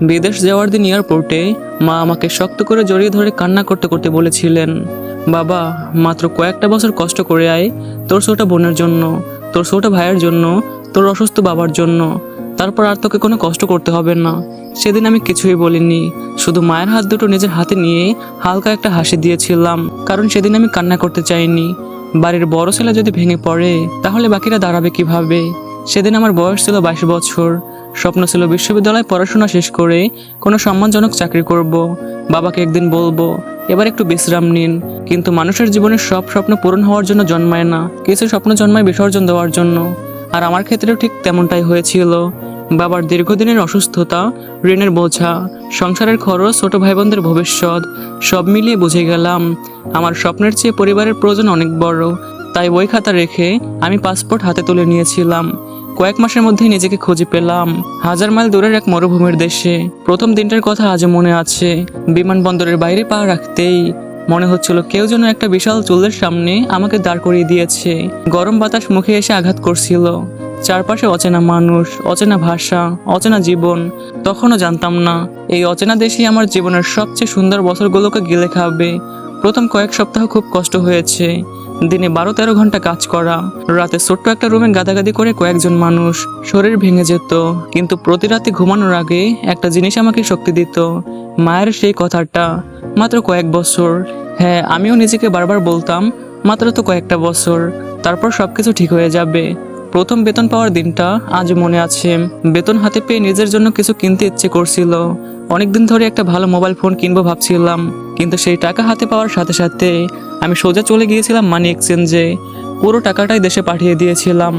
বিদেশ যাওয়ার দিন এয়ারপোর্টে মা আমাকে শক্ত করে জড়িয়ে ধরে কান্না করতে করতে বলেছিলেন, বাবা, মাত্র কয়েকটা বছর কষ্ট করে আয় তোর ছোট বোনের জন্য, তোর ছোট ভাইয়ের জন্য, তোর অসুস্থ বাবার জন্য। তারপর আর তোকে কোনো কষ্ট করতে হবে না। সেদিন আমি কিছুই বলিনি, শুধু মায়ের হাত দুটো নিজের হাতে নিয়ে হালকা একটা হাসি দিয়েছিলাম, কারণ সেদিন আমি কান্না করতে চাইনি। বাড়ির বড় ছেলে যদি ভেঙে পড়ে তাহলে বাকিরা দাঁড়াবে কিভাবে? সেদিন আমার বয়স ছিল 22 বছর। স্বপ্ন ছিল বিশ্ববিদ্যালয়ে পড়াশোনা শেষ করে কোনো সম্মানজনক চাকরি করব। বাবাকে একদিন বলবো, এবার একটু বিশ্রাম নিন। কিন্তু মানুষের জীবনের সব স্বপ্ন পূরণ হওয়ার জন্য জন্মায় না, কিছু স্বপ্ন জন্মায় বিসর্জন দেওয়ার জন্য। আর আমার ক্ষেত্রেও ঠিক তেমনটাই হয়েছিল। বাবার দীর্ঘদিনের অসুস্থতা, ঋণের বোঝা, সংসারের খরচ, ছোট ভাই বোনদের ভবিষ্যৎ, সব মিলিয়ে বুঝে গেলাম আমার স্বপ্নের চেয়ে পরিবারের প্রয়োজন অনেক বড়। তাই বই খাতা রেখে আমি পাসপোর্ট হাতে তুলে নিয়েছিলাম। কয়েক মাসের মধ্যেই নিজেকে খুঁজে পেলাম 1000 মাইল দূরের এক মরুভূমির দেশে। প্রথম দিনটার কথা আজও মনে আছে। বিমানবন্দরের বাইরে পা রাখতেই মনে হচ্ছিল কেউ যেন একটা বিশাল চুলের সামনে আমাকে দাঁড় করিয়ে দিয়েছে। গরম বাতাস মুখে এসে আঘাত করছিল। চারপাশে অচেনা মানুষ, অচেনা ভাষা, অচেনা জীবন। তখনও জানতাম না এই অচেনা দেশই আমার জীবনের সবচেয়ে সুন্দর বছরগুলোকে গিলে খাবে। প্রথম কয়েক সপ্তাহ খুব কষ্ট হয়েছে। দিনে 12-13 ঘন্টা কাজ করা, রাতে ছোট্ট একটা রুমে গাদাগাদি করে কয়েকজন মানুষ, শরীর ভেঙে যেত। কিন্তু প্রতি রাতে ঘুমানোর আগে একটা জিনিস আমাকে শক্তি দিত, মায়ের সেই কথাটা, মাত্র কয়েক বছর। হ্যাঁ, আমিও নিজেকে বারবার বলতাম, মাত্র তো কয়েকটা বছর, তারপর সবকিছু ঠিক হয়ে যাবে। প্রথম বেতন পাওয়ার দিনটা আজ মনে আছে। বেতন হাতে পেয়ে নিজের জন্য কিছু কিনতে ইচ্ছে করছিল। অনেকদিন ধরে একটা ভালো মোবাইল ফোন কিনবো ভাবছিলাম, কিন্তু সেই টাকা হাতে পাওয়ার সাথে সাথে আমি সোজা চলে গিয়েছিলাম মানি এক্সচেঞ্জে। পুরো টাকাটাই দেশে পাঠিয়ে দিয়েছিলাম।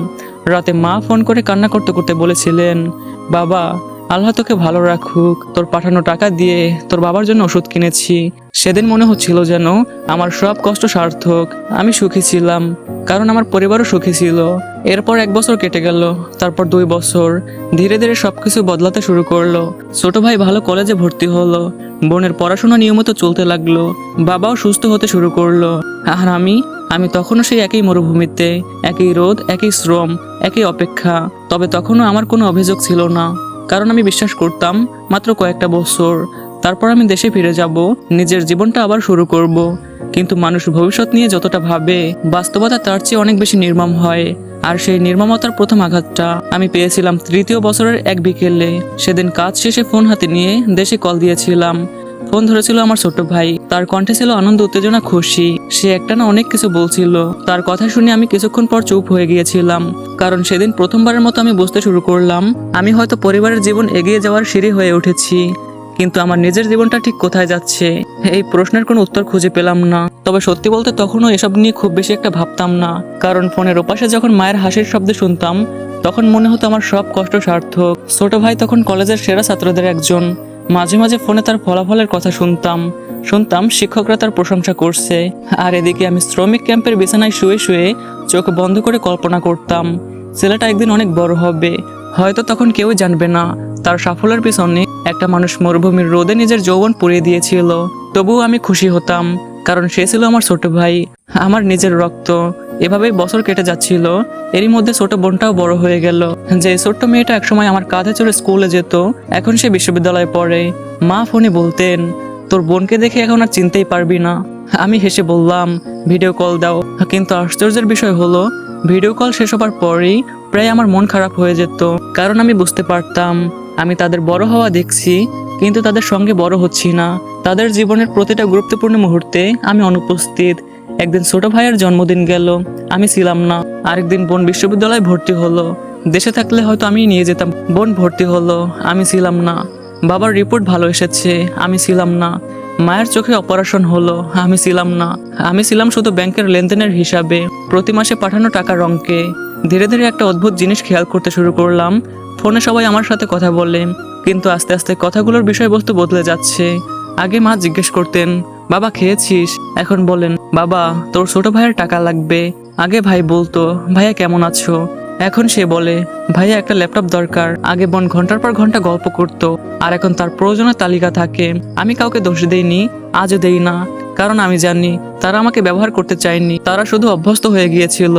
রাতে মা ফোন করে কান্না করতে করতে বলেছিলেন, বাবা, আল্লাহ তোকে ভালো রাখুক, তোর পাঠানো টাকা দিয়ে তোর বাবার জন্য ওষুধ কিনেছি। সেদিন মনে হচ্ছিল যেন আমার সব কষ্ট সার্থক। আমি সুখী ছিলাম, কারণ আমার পরিবারও সুখী ছিল। এরপর 1 বছর কেটে গেল, তারপর 2 বছর। ধীরে ধীরে সবকিছু বদলাতে শুরু করলো। ছোট ভাই ভালো কলেজে ভর্তি হলো, বোনের পড়াশোনা নিয়মিত চলতে লাগলো, বাবাও সুস্থ হতে শুরু করলো। আর আমি তখনও সেই একই মরুভূমিতে, একই রোদ, একই শ্রম, একই অপেক্ষা। তবে তখনও আমার কোনো অভিযোগ ছিল না, কারণ আমি বিশ্বাস করতাম মাত্র কয়েকটা বছর, তারপর আমি দেশে ফিরে যাব, নিজের জীবনটা আবার শুরু করব। কিন্তু মানুষ ভবিষ্যৎ নিয়ে যতটা ভাবে, বাস্তবতা তার চেয়ে অনেক বেশি নির্মম হয়। আর সেই নির্মমতার প্রথম আঘাতটা আমি পেয়েছিলাম 3য় বছরের এক বিকেলে। সেদিন কাজ শেষে ফোন হাতে নিয়ে দেশে কল দিয়েছিলাম। ফোন ধরেছিল আমার ছোট ভাই। তার কণ্ঠে ছিল আনন্দ, উত্তেজনা, খুশি। সে একটানা অনেক কিছু বলছিল। তার কথা শুনে আমি কিছুক্ষণ পর চুপ হয়ে গিয়েছিলাম, কারণ সেদিন প্রথমবারের মতো আমি বুঝতে শুরু করলাম আমি হয়তো পরিবারের জীবন এগিয়ে যাওয়ার সিঁড়ি হয়ে উঠেছি, কিন্তু আমার নিজের জীবনটা ঠিক কোথায় যাচ্ছে এই প্রশ্নের কোনো উত্তর খুঁজে পেলাম না। তবে সত্যি বলতে তখনও এসব নিয়ে খুব বেশি একটা ভাবতাম না, কারণ ফোনের ওপাশে যখন মায়ের হাসির শব্দ শুনতাম তখন মনে হতো আমার সব কষ্ট সার্থক। ছোট ভাই তখন কলেজের সেরা ছাত্রদের একজন। মাঝে মাঝে ফোনে তার ফলাফলের কথা শুনতাম শিক্ষকরা তার প্রশংসা করছে। আর এদিকে আমি শ্রমিক ক্যাম্পের বিছানায় শুয়ে শুয়ে চোখ বন্ধ করে কল্পনা করতাম ছেলেটা একদিন অনেক বড় হবে। হয়তো তখন কেউ জানবে না তার সাফল্যের পিছনে একটা মানুষ মরুভূমির রোদে নিজের যৌবন পুড়িয়ে দিয়েছিল। তবুও আমি খুশি হতাম, কারণ সে ছিল আমার ছোট ভাই, আমার নিজের রক্ত। এভাবেই বছর কেটে যাচ্ছিল। এরই মধ্যে ছোট বোনটাও বড় হয়ে গেল। যে ছোট্ট মেয়েটা একসময় আমার কাঁধে চড়ে স্কুলে যেত, এখন সে বিশ্ববিদ্যালয়ে পড়ে। মা ফোনে বলতেন, তোর বোনকে দেখে এখন আর চিনতেই পারবি না। আমি হেসে বললাম, ভিডিও কল দাও। কিন্তু আশ্চর্যের বিষয় হলো, ভিডিও কল শেষ হবার পরই প্রায় আমার মন খারাপ হয়ে যেত, কারণ আমি বুঝতে পারতাম আমি তাদের বড় হওয়া দেখছি, কিন্তু তাদের সঙ্গে বড় হচ্ছি না। তাদের জীবনের প্রতিটা গুরুত্বপূর্ণ মুহূর্তে আমি অনুপস্থিত। একদিন ছোট ভাইয়ের জন্মদিন গেল, আমি ছিলাম না। আরেকদিন বোন বিশ্ববিদ্যালয়ে ভর্তি হলো। দেশে থাকলে হয়তো আমি নিয়ে যেতাম। বোন ভর্তি হলো, আমি ছিলাম না। বাবার রিপোর্ট ভালো এসেছে, আমি ছিলাম না। মায়ের চোখে অপারেশন হলো, আমি ছিলাম না। আমি ছিলাম শুধু ব্যাংকের লেনদেনের হিসাবে, প্রতি মাসে পাঠানো টাকার অঙ্কে। ধীরে ধীরে একটা অদ্ভুত জিনিস খেয়াল করতে শুরু করলাম। ফোনে সবাই আমার সাথে কথা বলে, কিন্তু আস্তে আস্তে কথাগুলোর বিষয়বস্তু বদলে যাচ্ছে। আগে মা জিজ্ঞেস করতেন, বাবা খেয়েছিস? এখন বলেন, বাবা তোর ছোট ভাইয়ের টাকা লাগবে। আগে ভাই বলতো, ভাইয়া কেমন আছো? এখন সে বলে, ভাইয়া একটা ল্যাপটপ দরকার। আগে বোন ঘন্টার পর ঘন্টা গল্প করত, আর এখন তার প্রয়োজনের তালিকা থাকে। আমি কাউকে দোষ দেইনি, আজও দেই না, কারণ আমি জানি তারা আমাকে ব্যবহার করতে চায়নি, তারা শুধু অভ্যস্ত হয়ে গিয়েছিল।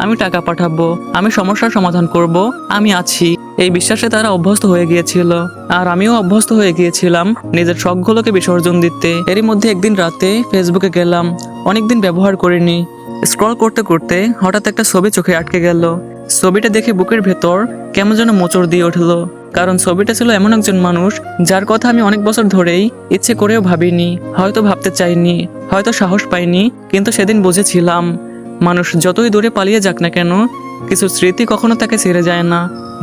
আমি টাকা পাঠাবো, আমি সমস্যার সমাধান করব, আমি আছি। এই বিশ্বাসে তারা অভ্যস্ত হয়ে গিয়েছিল, আর আমিও অভ্যস্ত হয়ে গিয়েছিলাম নিজের শখগুলোকে বিসর্জন দিতে। এরই মধ্যে একদিন রাতে ফেসবুকে গেলাম, অনেকদিন ব্যবহার করিনি। স্ক্রল করতে করতে হঠাৎ একটা ছবি চোখে আটকে গেল। ছবিটা দেখে বুকের ভেতর কেমন যেন মোচড় দিয়ে উঠলো, কারণ ছবিটা ছিল এমন একজন মানুষ যার কথা আমি অনেক বছর ধরেই ইচ্ছে করেও ভাবিনি, হয়তো ভাবতে চাইনি, হয়তো সাহস পাইনি, কিন্তু সেদিন বুঝেছিলাম মানুষ যতই দূরে পালিয়ে যাক না কেন, কিছু স্মৃতি কখনো তাকে ছেড়ে যায় না।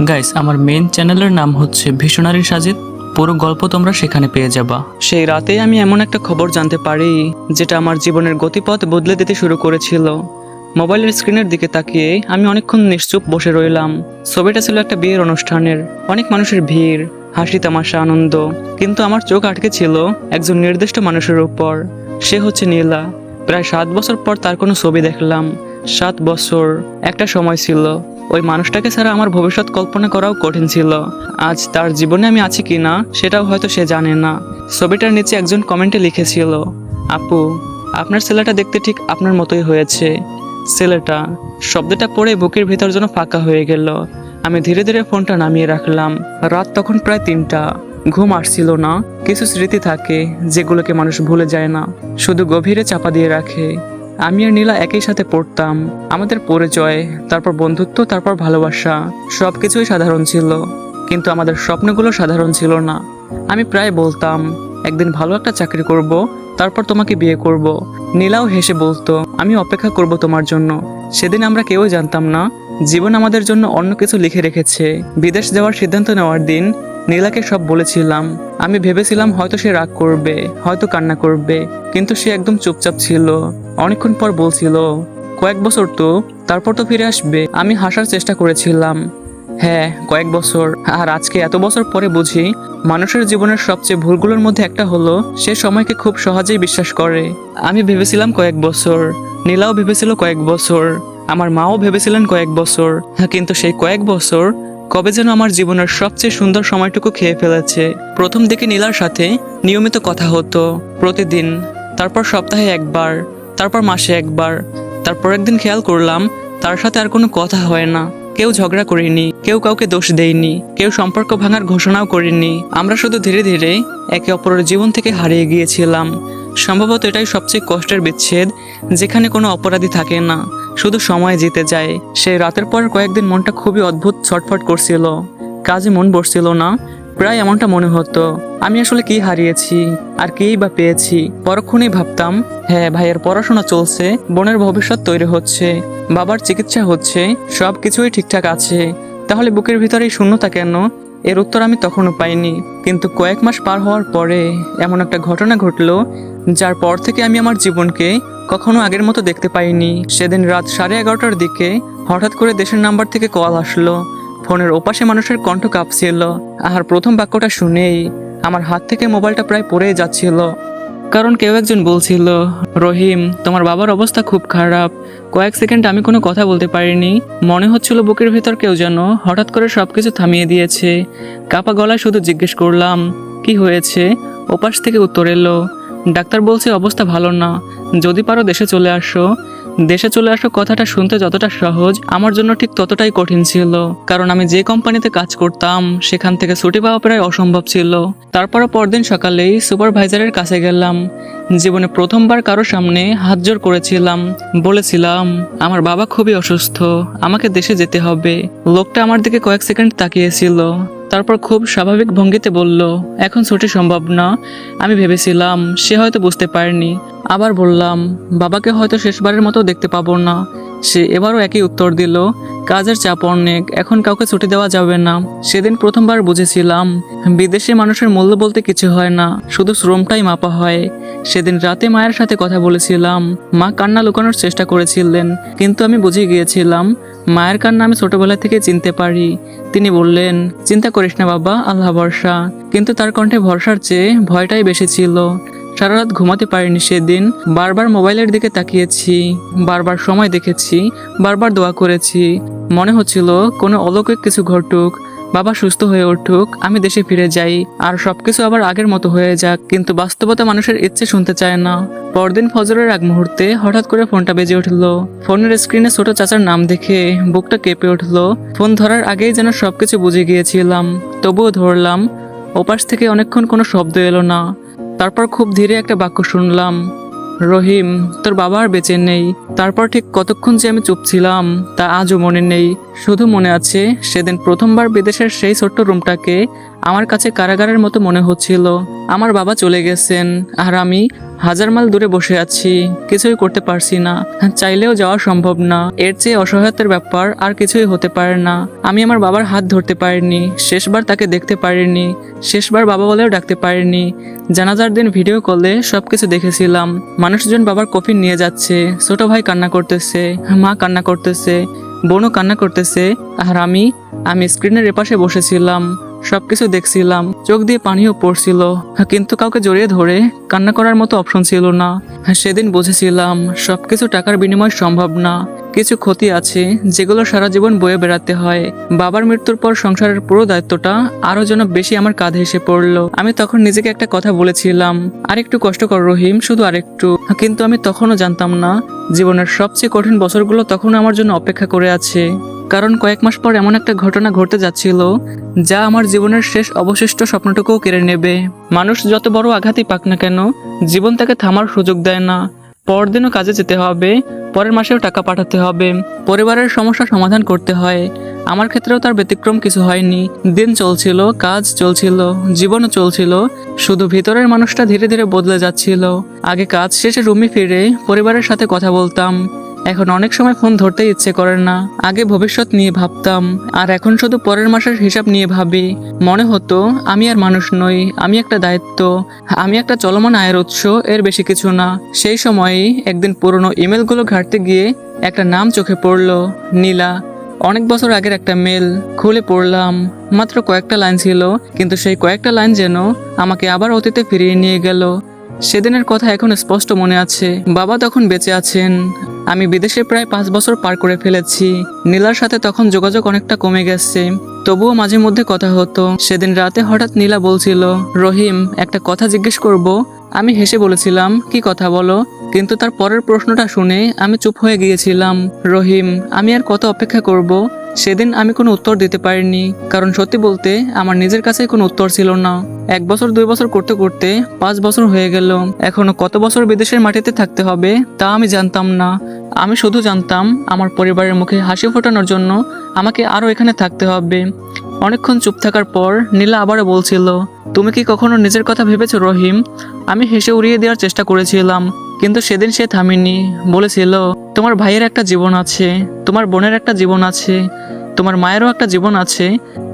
গাইস, আমার মেইন চ্যানেলের নাম হচ্ছে ভিশনারি সাজিদ, পুরো গল্প তোমরা সেখানে পেয়ে যাবা। সেই রাতেই আমি এমন একটা খবর জানতে পারি যেটা আমার জীবনের গতিপথ বদলে দিতে শুরু করেছিল। মোবাইলের স্ক্রিনের দিকে তাকিয়ে আমি অনেকক্ষণ নিশ্চুপ বসে রইলাম। ছবিটা ছিল একটা বিয়ের অনুষ্ঠানের, অনেক মানুষের ভিড়, হাসি তামাশা, আনন্দ, কিন্তু আমার চোখ আটকে ছিল একজন নির্দিষ্ট মানুষের উপর। সে হচ্ছে নীলা। প্রায় 7 বছর পর তার কোনো ছবি দেখলাম। 7 বছর একটা সময় ছিল, ওই মানুষটাকে ছাড়া আমার ভবিষ্যৎ কল্পনা করাও কঠিন ছিল। আজ তার জীবনে আমি আছি কিনা সেটাও হয়তো সে জানে না। ছবিটার নিচে একজন কমেন্টে লিখেছিল, আপু, আপনার ছেলেটা দেখতে ঠিক আপনার মতোই হয়েছে। ছেলেটা শব্দটা পড়ে বুকের ভেতর যেন ফাঁকা হয়ে গেল। আমি ধীরে ধীরে ফোনটা নামিয়ে রাখলাম। রাত তখন প্রায় 3টা। ঘুম আসছিল না। কিছু স্মৃতি থাকে যেগুলোকে মানুষ ভুলে যায় না, শুধু গভীরে চাপা দিয়ে রাখে। আমি আর নীলা একই সাথে পড়তাম। আমাদের পরিচয়, তারপর বন্ধুত্ব, তারপর ভালোবাসা, সবকিছুই সাধারণ ছিল, কিন্তু আমাদের স্বপ্নগুলো সাধারণ ছিল না। আমি প্রায় বলতাম একদিন ভালো একটা চাকরি করব, তারপর তোমাকে বিয়ে করব। নীলাও হেসে বলতো আমি অপেক্ষা করব তোমার জন্য। সেদিন আমরা কেউই জানতাম না জীবন আমাদের জন্য অন্য কিছু লিখে রেখেছে। বিদেশ যাওয়ার সিদ্ধান্ত নেওয়ার দিন নীলাকে সব বলেছিলাম। আমি ভেবেছিলাম হয়তো সে রাগ করবে, হয়তো কান্না করবে, কিন্তু সে একদম চুপচাপ ছিল। অনেকক্ষণ পর বলছিল, কয়েক বছর তো, তারপর তো ফিরে আসবে। আমি হাসার চেষ্টা করেছিলাম, হ্যাঁ কয়েক বছর। আর আজকে এত বছর পরে বুঝি মানুষের জীবনের সবচেয়ে ভুলগুলোর মধ্যে একটা হলো সে সময়কে খুব সহজেই বিশ্বাস করে। আমি ভেবেছিলাম কয়েক বছর, নীলাও ভেবেছিল কয়েক বছর, আমার মাও ভেবেছিলেন কয়েক বছর, কিন্তু সেই কয়েক বছর কবে যেন আমার জীবনের সবচেয়ে সুন্দর সময়টুকু খেয়ে ফেলেছে। প্রথম দিকে নীলার সাথে নিয়মিত কথা হতো, প্রতিদিন, তারপর সপ্তাহে একবার, তারপর মাসে একবার। তারপর একদিন খেয়াল করলাম তার সাথে আর কোনো কথা হয় না। কেউ ঝগড়া করিনি, কেউ কাউকে দোষ দেয়নি, কেউ সম্পর্ক ভাঙার ঘোষণাও করিনি। আমরা শুধু ধীরে ধীরে একে অপরের জীবন থেকে হারিয়ে গিয়েছিলাম। সম্ভবত এটাই সবচেয়ে কষ্টের বিচ্ছেদ, যেখানে কোনো অপরাধী থাকে না, শুধু সময় জিতে যায়। সেই রাতের পর কয়েকদিন মনটা খুবই অদ্ভুত ছটফট করছিল। কাজে মন বসছিল না। প্রায় এমনটা মনে হতো আমি আসলে কি হারিয়েছি আর কিই বা পেয়েছি। পরক্ষণেই ভাবতাম, হ্যাঁ ভাইয়ের পড়াশোনা চলছে, বোনের ভবিষ্যৎ তৈরি হচ্ছে, বাবার চিকিৎসা হচ্ছে, সব কিছুই ঠিকঠাক আছে, তাহলে বুকের ভিতরে এই শূন্যতা কেন? এর উত্তর আমি তখনও পাইনি। কিন্তু কয়েক মাস পার হওয়ার পরে এমন একটা ঘটনা ঘটলো যার পর থেকে আমি আমার জীবনকে কখনো আগের মতো দেখতে পাইনি। সেদিন রাত 11:30টার দিকে হঠাৎ করে দেশের নাম্বার থেকে কল আসলো। ফোনের ওপাশে মানুষের কণ্ঠ কাঁপছিল, আর প্রথম বাক্যটা শুনেই আমার হাত থেকে মোবাইলটা প্রায় পড়েই যাচ্ছিল। কারণ কেউ একজন বলছিল, রহিম, তোমার বাবার অবস্থা খুব খারাপ। কয়েক সেকেন্ড আমি কোনো কথা বলতে পারিনি। মনে হচ্ছিল বুকের ভেতর কেউ যেন হঠাৎ করে সবকিছু থামিয়ে দিয়েছে। কাপা গলায় শুধু জিজ্ঞেস করলাম, কি হয়েছে? ওপাশ থেকে উত্তর এলো, ডাক্তার বলছে অবস্থা ভালো না, যদি পারো দেশে চলে আসো। দেশে চলে আসো কথাটা শুনতে যতটা সহজ, আমার জন্য ঠিক ততটাই কঠিন ছিল। কারণ আমি যে কোম্পানিতে কাজ করতাম সেখান থেকে ছুটি পাওয়া প্রায় অসম্ভব ছিল। তারপরও পরদিন সকালেই সুপারভাইজারের কাছে গেলাম। জীবনে প্রথমবার কারো সামনে হাত জোর করেছিলাম। বলেছিলাম আমার বাবা খুবই অসুস্থ, আমাকে দেশে যেতে হবে। লোকটা আমার দিকে কয়েক সেকেন্ড তাকিয়েছিল, তারপর খুব স্বাভাবিক ভঙ্গিতে বলল, এখন ছুটি সম্ভব না। আমি ভেবেছিলাম সে হয়তো বুঝতে পারেনি। আবার বললাম, বাবাকে হয়তো শেষবারের মতো দেখতে পাবো না। সে এবারও একই উত্তর দিল, কাজের চাপ অনেক, এখন কাউকে ছুটি দেওয়া যাবে না। সেদিন প্রথমবার বুঝেছিলাম বিদেশি মানুষের মূল্য বলতে কিছু হয় না, শুধু শ্রমটাই মাপা হয়। সেদিন রাতে মায়ের সাথে কথা বলেছিলাম। মা কান্না লুকানোর চেষ্টা করেছিলেন, কিন্তু আমি বুঝে গিয়েছিলাম মায়ের কান্না আমি ছোটবেলা থেকে চিনতে পারি। তিনি বললেন, চিন্তা করিস না বাবা, আল্লাহ ভরসা। কিন্তু তার কণ্ঠে ভরসার চেয়ে ভয়টাই বেশি ছিল। সারা রাত ঘুমাতে পারিনি সেদিন। বারবার মোবাইলের দিকে তাকিয়েছি, বারবার সময় দেখেছি, বারবার দোয়া করেছি। মনে হচ্ছিল কোনো অলৌকিক কিছু ঘটুক, বাবা সুস্থ হয়ে উঠুক, আমি দেশে ফিরে যাই, আর সবকিছু আবার আগের মতো হয়ে যাক। কিন্তু বাস্তবতা মানুষের ইচ্ছে শুনতে চায় না। পরদিন ফজরের এক মুহূর্তে হঠাৎ করে ফোনটা বেজে উঠলো। ফোনের স্ক্রিনে ছোট চাচার নাম দেখে বুকটা কেঁপে উঠলো। ফোন ধরার আগেই যেন সবকিছু বুঝে গিয়েছিলাম, তবুও ধরলাম। ওপাশ থেকে অনেকক্ষণ কোনো শব্দ এলো না। তারপর খুব ধীরে একটা বাক্য শুনলাম, রহিম, তোর বাবা আর বেঁচে নেই। তারপর ঠিক কতক্ষণ যে আমি চুপ ছিলাম তা আজও মনে নেই। শুধু মনে আছে সেদিন প্রথমবার বিদেশের সেই ছোট্ট রুমটাকে আমার কাছে কারাগারের মতো মনে হচ্ছিল। আমার বাবা চলে গেছেন, আর আমি হাজার মাইল দূরে বসে আছি, কিছুই করতে পারছি না, চাইলেও যাওয়া সম্ভব না। এর চেয়ে অসহায়তার ব্যাপার আর কিছুই হতে পারে না। আমি আমার বাবার হাত ধরতে পারিনি, শেষবার তাকে দেখতে পারিনি, শেষবার বাবা বলেও ডাকতে পারিনি। জানাজার দিন ভিডিও কলে সবকিছু দেখেছিলাম। মানুষজন বাবার কফিন নিয়ে যাচ্ছে, ছোট ভাই কান্না করতেছে, মা কান্না করতেছে, বোনও কান্না করতেছে, আর আমি স্ক্রিনের এপাশে বসেছিলাম, সবকিছু দেখছিলাম। চোখ দিয়ে পানিও পড়ছিল, কিন্তু কাউকে জড়িয়ে ধরে কান্না করার মতো অপশন ছিল না। সেদিন বুঝেছিলাম সবকিছু টাকার বিনিময় সম্ভব না। কিছু ক্ষতি আছে যেগুলো সারা জীবন বয়ে বেড়াতে হয়। বাবার মৃত্যুর পর সংসারের পুরো দায়িত্বটা আরো যেন বেশি আমার কাঁধে এসে পড়লো। আমি তখন নিজেকে একটা কথা বলেছিলাম, আরেকটু কষ্ট কর রহিম, শুধু আরেকটু। কিন্তু আমি তখনও জানতাম না জীবনের সবচেয়ে কঠিন বছরগুলো তখন আমার জন্য অপেক্ষা করে আছে। কারণ কয়েক মাস পর এমন একটা ঘটনা ঘটতে যাচ্ছিল যা আমার জীবনের শেষ অবশিষ্ট স্বপ্নটুকুও কেড়ে নেবে। মানুষ যত বড় আঘাতই পাক না কেন, জীবন তাকে থামার সুযোগ দেয় না। পরদিনও কাজে যেতে হবে, পরের মাসেও টাকা পাঠাতে হবে, পরিবারের সমস্যা সমাধান করতে হয়। আমার ক্ষেত্রেও তার ব্যতিক্রম কিছু হয়নি। দিন চলছিল, কাজ চলছিল, জীবনও চলছিল, শুধু ভিতরের মানুষটা ধীরে ধীরে বদলে যাচ্ছিল। আগে কাজ শেষে রুমে ফিরে পরিবারের সাথে কথা বলতাম, এখন অনেক সময় ফোন ধরতে ইচ্ছে করে না। আগে ভবিষ্যৎ নিয়ে ভাবতাম, আর এখন শুধু পরের মাসের হিসাব নিয়ে ভাবি। মনে হতো আমি আর মানুষ নই, আমি একটা দায়িত্ব, আমি একটা চলমান আয়ের উৎস, এর বেশি কিছু না। সেই সময়ই একদিন পুরনো ইমেলগুলো ঘাঁটতে গিয়ে একটা নাম চোখে পড়লো, নীলা। অনেক বছর আগের একটা মেল। খুলে পড়লাম, মাত্র কয়েকটা লাইন ছিল, কিন্তু সেই কয়েকটা লাইন যেন আমাকে আবার অতীতে ফিরিয়ে নিয়ে গেল। সেদিনের কথা এখন স্পষ্ট মনে আছে। বাবা তখন বেঁচে আছেন, আমি বিদেশে প্রায় 5 বছর পার করে ফেলেছি। নীলার সাথে তখন যোগাযোগ অনেকটা কমে গেছে, তবুও মাঝে মধ্যে কথা হতো। সেদিন রাতে হঠাৎ নীলা বলছিল, রহিম, একটা কথা জিজ্ঞেস করব। আমি হেসে বলেছিলাম, কি কথা বলো। কিন্তু তার পরের প্রশ্নটা শুনে আমি চুপ হয়ে গিয়েছিলাম। রহিম, আমি আর কত অপেক্ষা করব? সেদিন আমি কোনো উত্তর দিতে পারিনি, কারণ সত্যি বলতে আমার নিজের কাছে কোনো উত্তর ছিল না। 1 বছর 2 বছর করতে করতে 5 বছর হয়ে গেল। এখনো কত বছর বিদেশের মাটিতে থাকতে হবে তা আমি জানতাম না। আমি শুধু জানতাম আমার পরিবারের মুখে হাসি ফোটানোর জন্য আমাকে আরও এখানে থাকতে হবে। অনেকক্ষণ চুপ থাকার পর নীলা আবারও বলছিল, তুমি কি কখনো নিজের কথা ভেবেছো রহিম? আমি হেসে উড়িয়ে দেওয়ার চেষ্টা করেছিলাম, কিন্তু সেদিন সে থামেনি। বলেছিল, তোমার ভাইয়ের একটা জীবন আছে, তোমার বোনের একটা জীবন আছে, তোমার মায়েরও একটা জীবন আছে,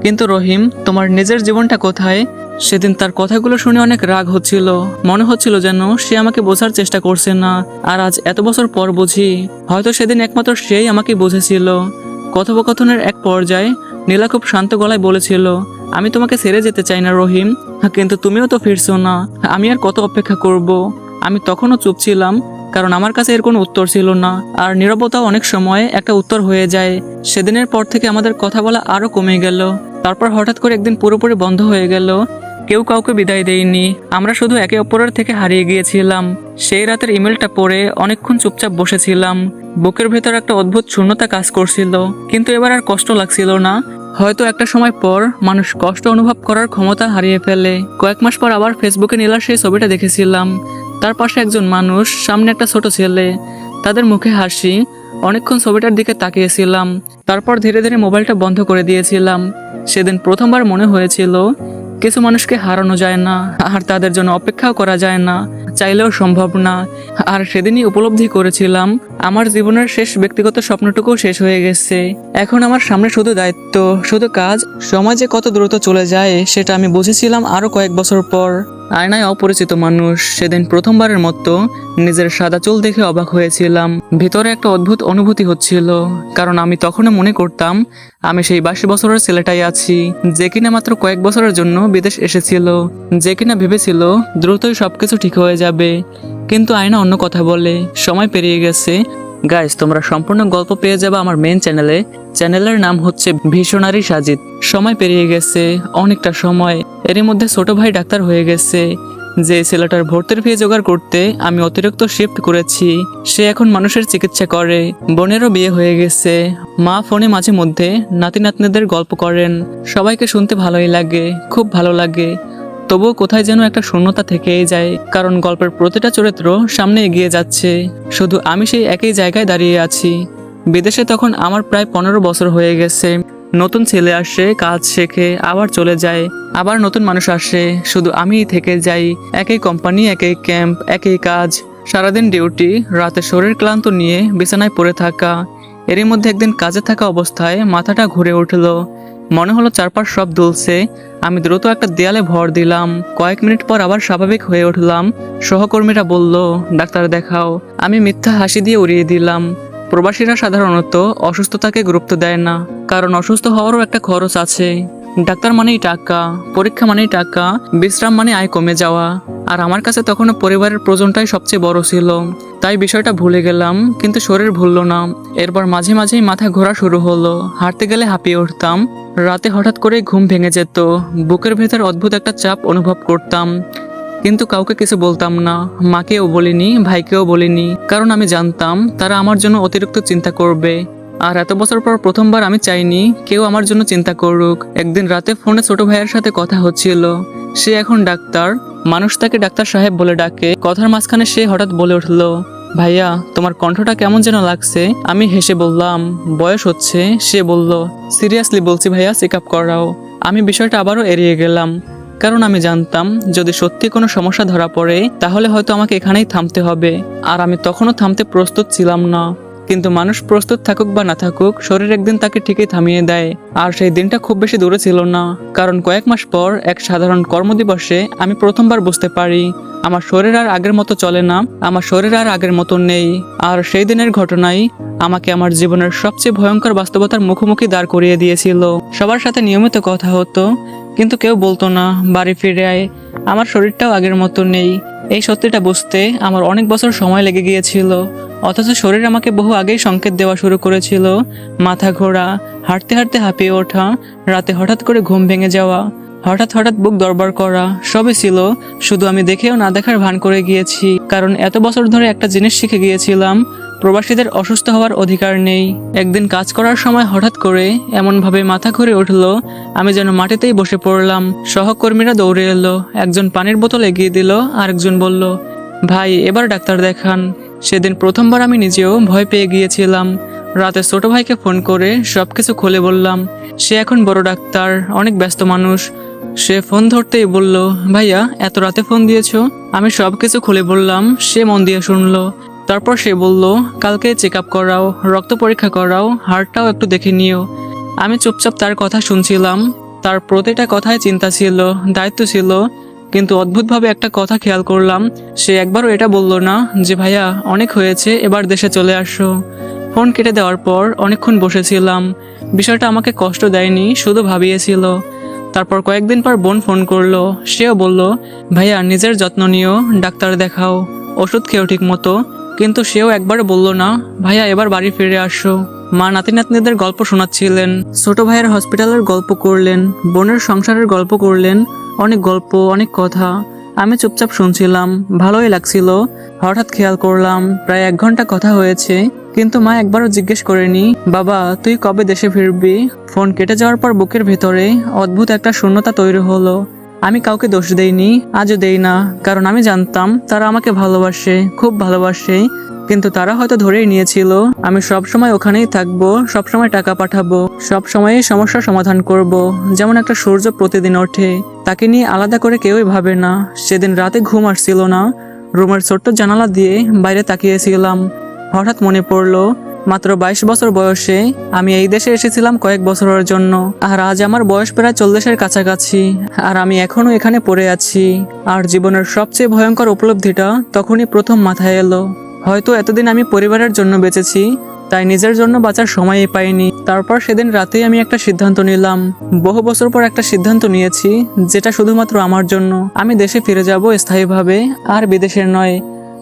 কিন্তু রহিম, তোমার নিজের জীবনটা কোথায়? সেদিন তার কথাগুলো শুনে অনেক রাগ হচ্ছিল। মনে হচ্ছিল যেন সে আমাকে বোঝার চেষ্টা করছে না। আর আজ এত বছর পর বুঝি, হয়তো সেদিন একমাত্র সেই আমাকে বুঝেছিল। কথোপকথনের এক পর্যায়ে নীলা খুব শান্ত গলায় বলেছিল, আমি তোমাকে ছেড়ে যেতে চাই না রহিম, কিন্তু তুমিও তো ফিরছো না। আমি আর কত অপেক্ষা করব? আমি তখনও চুপ ছিলাম, কারণ আমার কাছে এর কোনো উত্তর ছিল না। আর নীরবতা অনেক সময় একটা উত্তর হয়ে যায়। সেদিনের পর থেকে আমাদের কথা বলা আরো কমে গেল। তারপর হঠাৎ করে একদিন পুরোপুরি বন্ধ হয়ে গেল। কেউ কাউকে বিদায় দেয়নি, আমরা শুধু একে অপরের থেকে হারিয়ে গিয়েছিলাম। সেই রাতের ইমেলটা পড়ে অনেকক্ষণ চুপচাপ বসেছিলাম। বুকের ভেতর একটা অদ্ভুত শূন্যতা কাজ করছিল, কিন্তু এবার আর কষ্ট লাগছিল না। হয়তো একটা সময় পর মানুষ কষ্ট অনুভব করার ক্ষমতা হারিয়ে ফেলে। কয়েক মাস পর আবার ফেসবুকে নীলার সেই ছবিটা দেখেছিলাম। তার পাশে একজন মানুষ, সামনে একটা ছোট ছেলে, তাদের মুখে হাসি। অনেকক্ষণ ছবিটার দিকে তাকিয়েছিলাম, তারপর ধীরে ধীরে মোবাইলটা বন্ধ করে দিয়েছিলাম। সেদিন প্রথমবার মনে হয়েছিল কিছু মানুষকে হারানো যায় না, আর তাদের জন্য অপেক্ষাও করা যায় না, চাইলেও সম্ভব না। আর সেদিনই উপলব্ধি করেছিলাম আমার জীবনের শেষ ব্যক্তিগত স্বপ্নটুকু শেষ হয়ে গেছে। এখন আমার সামনে শুধু দায়িত্ব, শুধু কাজ। সময় যে কত দ্রুত চলে যায় সেটা আমি বুঝেছিলাম আরো কয়েক বছর পর। আয়নায় অপরিচিত মানুষ। সেদিন প্রথমবারের মতো নিজের সাদা চুল দেখে অবাক হয়েছিলাম। ভিতরে একটা অদ্ভুত অনুভূতি হচ্ছিল, কারণ আমি তখনও মনে করতাম আমি সেই 22 বছরের ছেলেটাই আছি, যে কিনা মাত্র কয়েক বছরের জন্য বিদেশ এসেছিল, যে কিনা ভেবেছিল দ্রুতই সবকিছু ঠিক হয়ে যাবে। কিন্তু আয়না অন্য কথা বলে। সময় পেরিয়ে গেছে। গাইস, তোমরা সম্পূর্ণ গল্প পেয়ে যাবে আমার মেইন চ্যানেলে। চ্যানেলের নাম হচ্ছে ভিশনারি সাজিদ। সময় পেরিয়ে গেছে, অনেকটা সময়। এরই মধ্যে ছোট ভাই ডাক্তার হয়ে গেছে। যে ছেলেটার ভর্তির ফি জোগাড় করতে আমি অতিরিক্ত শিফট করেছি, সে এখন মানুষের চিকিৎসা করে। বোনেরও বিয়ে হয়ে গেছে। মা ফোনে মাঝে মধ্যে নাতি নাতনিদের গল্প করেন। সবাইকে শুনতে ভালোই লাগে, খুব ভালো লাগে। তবুও কোথায় যেন একটা শূন্যতা থেকেই যায়, কারণ গল্পের প্রতিটা চরিত্র সামনে এগিয়ে যাচ্ছে, শুধু আমি সেই একই জায়গায় দাঁড়িয়ে আছি। বিদেশে তখন আমার প্রায় 15 বছর হয়ে গেছে। নতুন ছেলে আসে, কাজ শেখে, আবার চলে যায়। আবার নতুন মানুষ আসে, শুধু আমিই থেকে যাই। একই কোম্পানি, একই ক্যাম্প, একই কাজ, সারাদিন ডিউটি, রাতে শরীর ক্লান্ত নিয়ে বিছানায় পড়ে থাকা। এরই মধ্যে একদিন কাজে থাকা অবস্থায় মাথাটা ঘুরে উঠলো। মনে হলো চারপাশ সব দুলছে। আমি দ্রুত একটা দেয়ালে ভর দিলাম। কয়েক মিনিট পর আবার স্বাভাবিক হয়ে উঠলাম। সহকর্মীরা বলল, ডাক্তার দেখাও। আমি মিথ্যা হাসি দিয়ে উড়িয়ে দিলাম। প্রবাসীরা সাধারণত অসুস্থতাকে গুরুত্ব দেয় না, কারণ অসুস্থ হওয়ারও একটা খরচ আছে। ডাক্তার মানেই টাকা, পরীক্ষা মানেই টাকা, বিশ্রাম মানে আয় কমে যাওয়া। আর আমার কাছে তখনও পরিবারের প্রয়োজনটাই সবচেয়ে বড় ছিল। তাই বিষয়টা ভুলে গেলাম, কিন্তু শরীর ভুলল না। এরপর মাঝে মাঝেই মাথা ঘোরা শুরু হলো। হাঁটতে গেলে হাঁপিয়ে উঠতাম। রাতে হঠাৎ করে ঘুম ভেঙে যেত। বুকের ভেতর অদ্ভুত একটা চাপ অনুভব করতাম, কিন্তু কাউকে কিছু বলতাম না। মাকেও বলিনি, ভাইকেও বলিনি, কারণ আমি জানতাম তারা আমার জন্য অতিরিক্ত চিন্তা করবে। আর এত বছর পর প্রথমবার আমি চাইনি কেউ আমার জন্য চিন্তা করুক। একদিন রাতে ফোনে ছোট ভাইয়ের সাথে কথা হচ্ছিল। সে এখন ডাক্তার, মানুষ তাকে ডাক্তার সাহেব বলে ডাকে। কথার মাঝখানে সে হঠাৎ বলে উঠল, ভাইয়া তোমার কণ্ঠটা কেমন যেন লাগছে। আমি হেসে বললাম, বয়স হচ্ছে। সে বলল, সিরিয়াসলি বলছি ভাইয়া, চেক আপ করাও। আমি বিষয়টা আবারও এড়িয়ে গেলাম, কারণ আমি জানতাম যদি সত্যি কোনো সমস্যা ধরা পড়ে তাহলে হয়তো আমাকে এখানেই থামতে হবে। আর আমি তখনও থামতে প্রস্তুত ছিলাম না। কিন্তু মানুষ প্রস্তুত থাকুক বা না থাকুক, শরীর একদিন তাকে ঠিকই থামিয়ে দেয়। আর সেই দিনটা খুব বেশি দূরে ছিল না, কারণ কয়েক মাস পর এক সাধারণ কর্মদিবসে আমি প্রথমবার বুঝতে পারি আমার শরীর আর আগের মতো চলে না, আমার শরীর আর আগের মতো নেই। আর সেই দিনের ঘটনাই আমাকে আমার জীবনের সবচেয়ে ভয়ঙ্কর বাস্তবতার মুখোমুখি দাঁড় করিয়ে দিয়েছিল। সবার সাথে নিয়মিত কথা হতো, কিন্তু কেউ বলতো না বাড়ি ফিরে আয়, আমার শরীরটাও আগের মতো নেই। এই সত্যিটা বুঝতে আমার অনেক বছর সময় লেগে গিয়েছিল। অথচ শরীর আমাকে বহু আগেই সংকেত দেওয়া শুরু করেছিল। মাথা ঘোরা, হাঁটতে হাঁটতে হাঁপিয়ে ওঠা, রাতে হঠাৎ করে ঘুম ভেঙে যাওয়া, হঠাৎ হঠাৎ বুক দরবার করা, সবই ছিল। শুধু আমি দেখেও না দেখার ভান করে গিয়েছি, কারণ এত বছর ধরে একটা জিনিস শিখে গিয়েছিলাম, প্রবাসীদের অসুস্থ হওয়ার অধিকার নেই। একদিন কাজ করার সময় হঠাৎ করে এমনভাবে মাথা ঘুরে উঠলো, আমি যেন মাটিতেই বসে পড়লাম। সহকর্মীরা দৌড়ে এলো, একজন পানির বোতল এগিয়ে দিল, আরেকজন বলল, ভাই এবার ডাক্তার দেখান। সেদিন প্রথমবার আমি নিজেও ভয় পেয়ে গিয়েছিলাম। রাতে ছোট ভাইকে ফোন করে সবকিছু খুলে বললাম। সে এখন বড় ডাক্তার, অনেক ব্যস্ত মানুষ। সে ফোন ধরতেই বলল, ভাইয়া এত রাতে ফোন দিয়েছো? আমি সবকিছু খুলে বললাম। সে মন দিয়ে শুনলো। তারপর সে বলল, কালকে চেক আপ করাও, রক্ত পরীক্ষা করাও, হার্টটাও একটু দেখে নিও। আমি চুপচাপ তার কথা শুনছিলাম। তার প্রতিটা কথায় চিন্তা ছিল, দায়িত্ব ছিল। কিন্তু অদ্ভুতভাবে একটা কথা খেয়াল করলাম, সে একবারও এটা বলল না যে ভাইয়া অনেক হয়েছে, এবার দেশে চলে আসো। ফোন কেটে দেওয়ার পর অনেকক্ষণ বসেছিলাম। বিষয়টা আমাকে কষ্ট দেয়নি, শুধু ভাবিয়েছিল। তারপর কয়েকদিন পর বোন ফোন করলো। সেও বলল, ভাইয়া নিজের যত্ন নিও, ডাক্তার দেখাও, ওষুধ খেও ঠিক মতো। কিন্তু সেও একবারও বলল না, ভাইয়া এবার বাড়ি ফিরে আসো। মা নাতি নাতনিদের গল্প শোনাচ্ছিলেন, ছোট ভাইয়ের হসপিটালের গল্প করলেন, বোনের সংসারের গল্প করলেন, অনেক গল্প, অনেক কথা। আমি চুপচাপ শুনছিলাম, ভালোই লাগছিল। হঠাৎ খেয়াল করলাম প্রায় 1 ঘন্টা কথা হয়েছে, কিন্তু মা একবারও জিজ্ঞেস করেনি, বাবা তুই কবে দেশে ফিরবি। ফোন কেটে যাওয়ার পর বুকের ভেতরে অদ্ভুত একটা শূন্যতা তৈরি হলো। আমি কাউকে দোষ দেইনি, আজও দেই না, কারণ আমি জানতাম তারা আমাকে ভালোবাসে, খুব ভালোবাসে। কিন্তু তারা হয়তো ধরেই নিয়েছিল আমি সব সময় ওখানেই থাকবো, সব সময় টাকা পাঠাবো, সব সময়ই সমস্যার সমাধান করব। যেমন একটা সূর্য প্রতিদিন ওঠে, তাকে নিয়ে আলাদা করে কেউই ভাবে না। সেদিন রাতে ঘুম আসছিল না। রুমের ছোট্ট জানালা দিয়ে বাইরে তাকিয়েছিলাম। হঠাৎ মনে পড়লো, মাত্র 22 বছর বয়সে আমি এই দেশে এসেছিলাম কয়েক বছরের জন্য। আর আজ আমার বয়স প্রায় 40-এর কাছাকাছি, আর আমি এখনো এখানে পড়ে আছি। আর জীবনের সবচেয়ে ভয়ঙ্কর উপলব্ধিটা তখনই প্রথম মাথায় এলো। হয়তো এতদিন আমি পরিবারের জন্য বেঁচেছি, তাই নিজের জন্য বাঁচার সময়ই পাইনি। তারপর সেদিন রাতেই আমি একটা সিদ্ধান্ত নিলাম। বহু বছর পর একটা সিদ্ধান্ত নিয়েছি, যেটা শুধুমাত্র আমার জন্য। আমি দেশে ফিরে যাব স্থায়ীভাবে, আর বিদেশের নয়।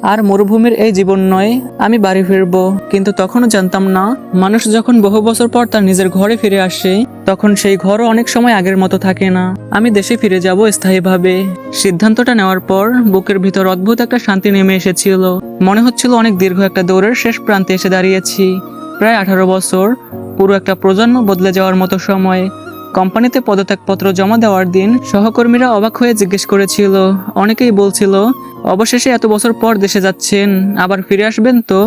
আর মরুভূমির এই জীবন নয়, আমি বাড়ি ফিরবো। কিন্তু তখনও জানতাম না, মানুষ যখন বহু বছর পর তার নিজের ঘরে ফিরে আসে, তখন সেই ঘরও অনেক সময় আগের মতো থাকে না। আমি দেশে ফিরে যাব স্থায়ীভাবে। সিদ্ধান্তটা নেওয়ার পর বুকের ভিতর অদ্ভুত একটা শান্তি নেমে এসেছিল। মনে হচ্ছিল অনেক দীর্ঘ একটা দৌড়ের শেষ প্রান্তে এসে দাঁড়িয়েছি। প্রায় 18 বছর, পুরো একটা প্রজন্ম বদলে যাওয়ার মতো সময়। কোম্পানিতে পদত্যাগপত্র জমা দেওয়ার দিন সহকর্মীরা অবাক হয়ে জিজ্ঞেস করেছিল। অনেকেই বলছিল, অবশেষে এত বছর পর দেশে যাচ্ছেন, আবার ফিরে আসবেন তো?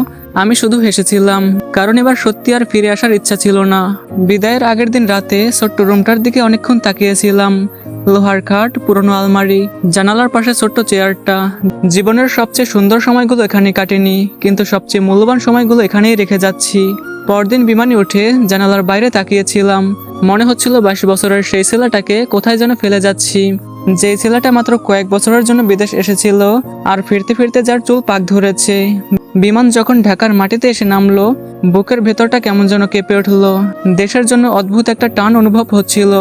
আমি শুধু হেসেছিলাম, কারণ এবার সত্যি আর ফিরে আসার ইচ্ছা ছিল না। বিদায়ের আগের দিন রাতে ছোট্ট রুমটার দিকে অনেকক্ষণ তাকিয়েছিলাম। লোহার খাট, পুরনো আলমারি, জানালার পাশে ছোট্ট চেয়ারটা। জীবনের সবচেয়ে সুন্দর সময়গুলো এখানে কাটেনি, কিন্তু সবচেয়ে মূল্যবান সময়গুলো এখানেই রেখে যাচ্ছি। পরদিন বিমানে উঠে জানালার বাইরে তাকিয়েছিলাম। মনে হচ্ছিল 22 বছরের সেই ছেলেটাকে কোথায় যেন ফেলে যাচ্ছি, যে ছেলেটা মাত্র কয়েক বছরের জন্য বিদেশ এসেছিল, আর ফিরতে ফিরতে যার চুল পাক ধরেছে। বিমান যখন ঢাকার মাটিতে এসে নামলো, বুকের ভেতরটা কেমন যেন কেঁপে উঠলো। দেশের জন্য অদ্ভুত একটা টান অনুভব হচ্ছিল।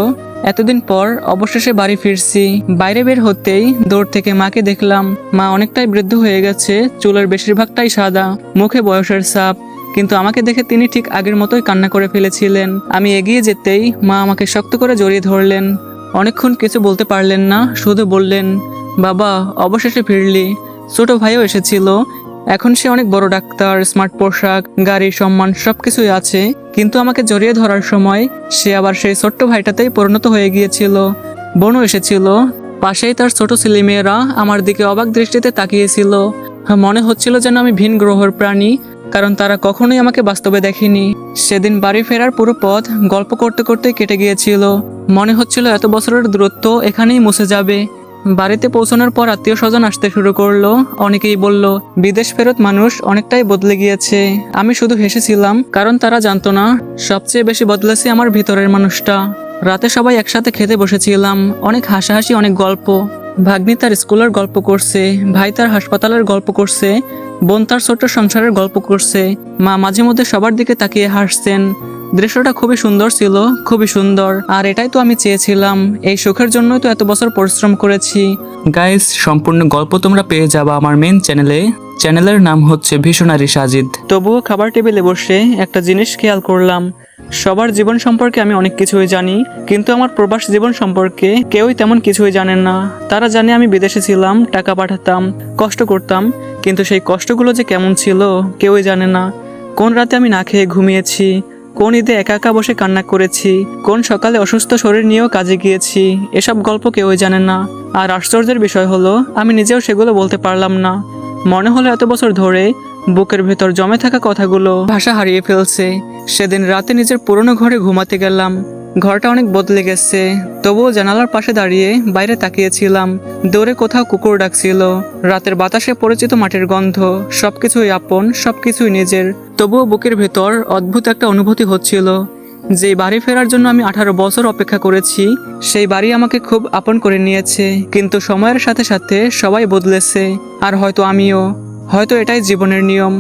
এতদিন পর অবশেষে বাড়ি ফিরছি। বাইরে বের হতেই দৌড় থেকে মাকে দেখলাম। মা অনেকটাই বৃদ্ধ হয়ে গেছে, চুলের বেশিরভাগটাই সাদা, মুখে বয়সের ছাপ। কিন্তু আমাকে দেখে তিনি ঠিক আগের মতোই কান্না করে ফেলেছিলেন। আমি এগিয়ে যেতেই মা আমাকে শক্ত করে জড়িয়ে ধরলেন। অনেকক্ষণ কিছু বলতে পারলেন না, শুধু বললেন, বাবা অবশেষে ফিরলি। ছোট ভাইও এসেছিল, এখন সে অনেক বড় ডাক্তার, স্মার্ট পোশাক, গাড়ি, সম্মান সবকিছুই আছে। কিন্তু আমাকে জড়িয়ে ধরার সময় সে আবার সেই ছোট্ট ভাইটাতেই পরিণত হয়ে গিয়েছিল। বোনও এসেছিল, পাশেই তার ছোট ছেলেমেয়েরা আমার দিকে অবাক দৃষ্টিতে তাকিয়েছিল। মনে হচ্ছিল যেন আমি ভিন গ্রহের প্রাণী, কারণ তারা কখনোই আমাকে বাস্তবে দেখেনি। সেদিন বাড়ি ফেরার পুরো পথ গল্প করতে করতে কেটে গিয়েছিল। মনে হচ্ছিল এত বছরের দূরত্ব এখানেই মুছে যাবে। বাড়িতে পৌঁছানোর পর আত্মীয় স্বজন আসতে শুরু করলো। অনেকেই বলল, বিদেশ ফেরত মানুষ অনেকটাই বদলে গিয়েছে। আমি শুধু হেসেছিলাম, কারণ তারা জানতো না, সবচেয়ে বেশি বদলেছে আমার ভিতরের মানুষটা। রাতে সবাই একসাথে খেতে বসেছিলাম, অনেক হাসাহাসি, অনেক গল্প। ভাগ্নি তার স্কুলের গল্প করছে, ভাই তার হাসপাতালের গল্প করছে, বোন তার ছোট্ট সংসারের গল্প করছে। মা মাঝে মধ্যে সবার দিকে তাকিয়ে হাসছেন। দৃশ্যটা খুবই সুন্দর ছিল, খুবই সুন্দর। আর এটাই তো আমি চেয়েছিলাম, এই সুখের জন্যই তো এত বছর পরিশ্রম করেছি। গাইস, সম্পূর্ণ গল্প তোমরা পেয়ে যাবা আমার মেন চ্যানেলে। চ্যানেলের নাম হচ্ছে ভিশনারি সাজিদ। তবুও খাবার টেবিলে বসে একটা জিনিস খেয়াল করলাম, সবার জীবন সম্পর্কে আমি অনেক কিছুই জানি, কিন্তু আমার প্রবাস জীবন সম্পর্কে কেউই তেমন কিছুই জানেন না। তারা জানে আমি বিদেশে ছিলাম, টাকা পাঠাতাম, কষ্ট করতাম, কিন্তু সেই কষ্টগুলো যে কেমন ছিল কেউই জানে না। কোন রাতে আমি না খেয়ে ঘুমিয়েছি, কোন ঈদে একা একা বসে কান্না করেছি, কোন সকালে অসুস্থ শরীর নিয়েও কাজে গিয়েছি, এসব গল্প কেউই জানে না। আর আশ্চর্যের বিষয় হলো, আমি নিজেও সেগুলো বলতে পারলাম না। মনে হলো এত বছর ধরে বুকের ভেতর জমে থাকা কথাগুলো ভাষা হারিয়ে ফেলছে। সেদিন রাতে নিজের পুরনো ঘরে ঘুমাতে গেলাম। ঘরটা অনেক বদলে গেছে, তবুও জানালার পাশে দাঁড়িয়ে বাইরে তাকিয়েছিলাম। দূরে কোথাও কুকুর ডাকছিল, রাতের বাতাসে পরিচিত মাটির গন্ধ, সবকিছুই আপন, সবকিছুই নিজের। তবুও বুকের ভেতর অদ্ভুত একটা অনুভূতি হচ্ছিল। যে বাড়ি ফেরার জন্য আমি 18 বছর অপেক্ষা করেছি, সেই বাড়ি আমাকে খুব আপন করে নিয়েছে। কিন্তু সময়ের সাথে সাথে সবাই বদলেছে, আর হয়তো আমিও। হয়তো এটাই জীবনের নিয়ম,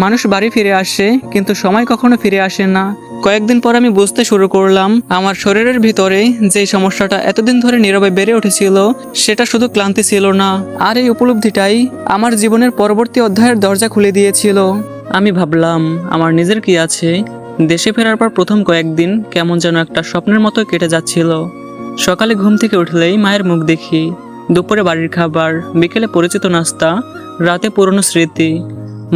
মানুষ বাড়ি ফিরে আসে, কিন্তু সময় কখনো ফিরে আসে না। কয়েকদিন পর আমি বুঝতে শুরু করলাম, আমার শরীরের ভিতরে যে সমস্যাটা এতদিন ধরে নীরবে বেড়ে উঠেছিল, সেটা শুধু ক্লান্তি ছিল না, আর এই উপলব্ধিটাই আমার জীবনের পরবর্তী অধ্যায়ের দরজা খুলে দিয়েছিল। আমি ভাবলাম, আমার নিজের কি আছে। দেশে ফেরার পর প্রথম কয়েকদিন কেমন যেন একটা স্বপ্নের মতো কেটে যাচ্ছিল। সকালে ঘুম থেকে উঠলেই মায়ের মুখ দেখি, দুপুরে বাড়ির খাবার, বিকেলে পরিচিত নাস্তা, রাতে পুরনো স্মৃতি।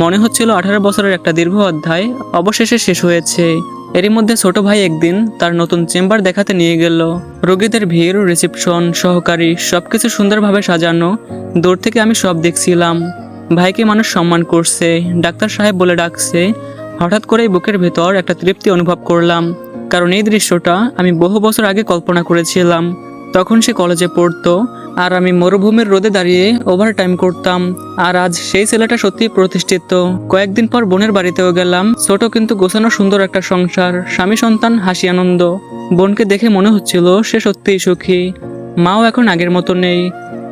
মনে হচ্ছিল 18 বছরের একটা দীর্ঘ অধ্যায় অবশেষে শেষ হয়েছে। এরই মধ্যে ছোট ভাই একদিন তার নতুন চেম্বার দেখাতে নিয়ে গেল। রোগীদের ভিড়, রিসেপশন, সহকারী, সবকিছু সুন্দরভাবে সাজানো। দূর থেকে আমি সব দেখছিলাম। ভাইকে মানুষ সম্মান করছে, ডাক্তার সাহেব বলে ডাকছে। হঠাৎ করেই বুকের ভেতর একটা তৃপ্তি অনুভব করলাম, কারণ এই দৃশ্যটা আমি বহু বছর আগে কল্পনা করেছিলাম। তখন সে কলেজে পড়তো, আর আমি মরুভূমির রোদে দাঁড়িয়ে ওভারটাইম করতাম। আর আজ সেই ছেলেটা সত্যিই প্রতিষ্ঠিত। কয়েকদিন পর বোনের বাড়িতেও গেলাম। ছোট কিন্তু গোছানো সুন্দর একটা সংসার, স্বামী সন্তান, হাসি আনন্দ। বোনকে দেখে মনে হচ্ছিল সে সত্যিই সুখী। মাও এখন আগের মতো নেই,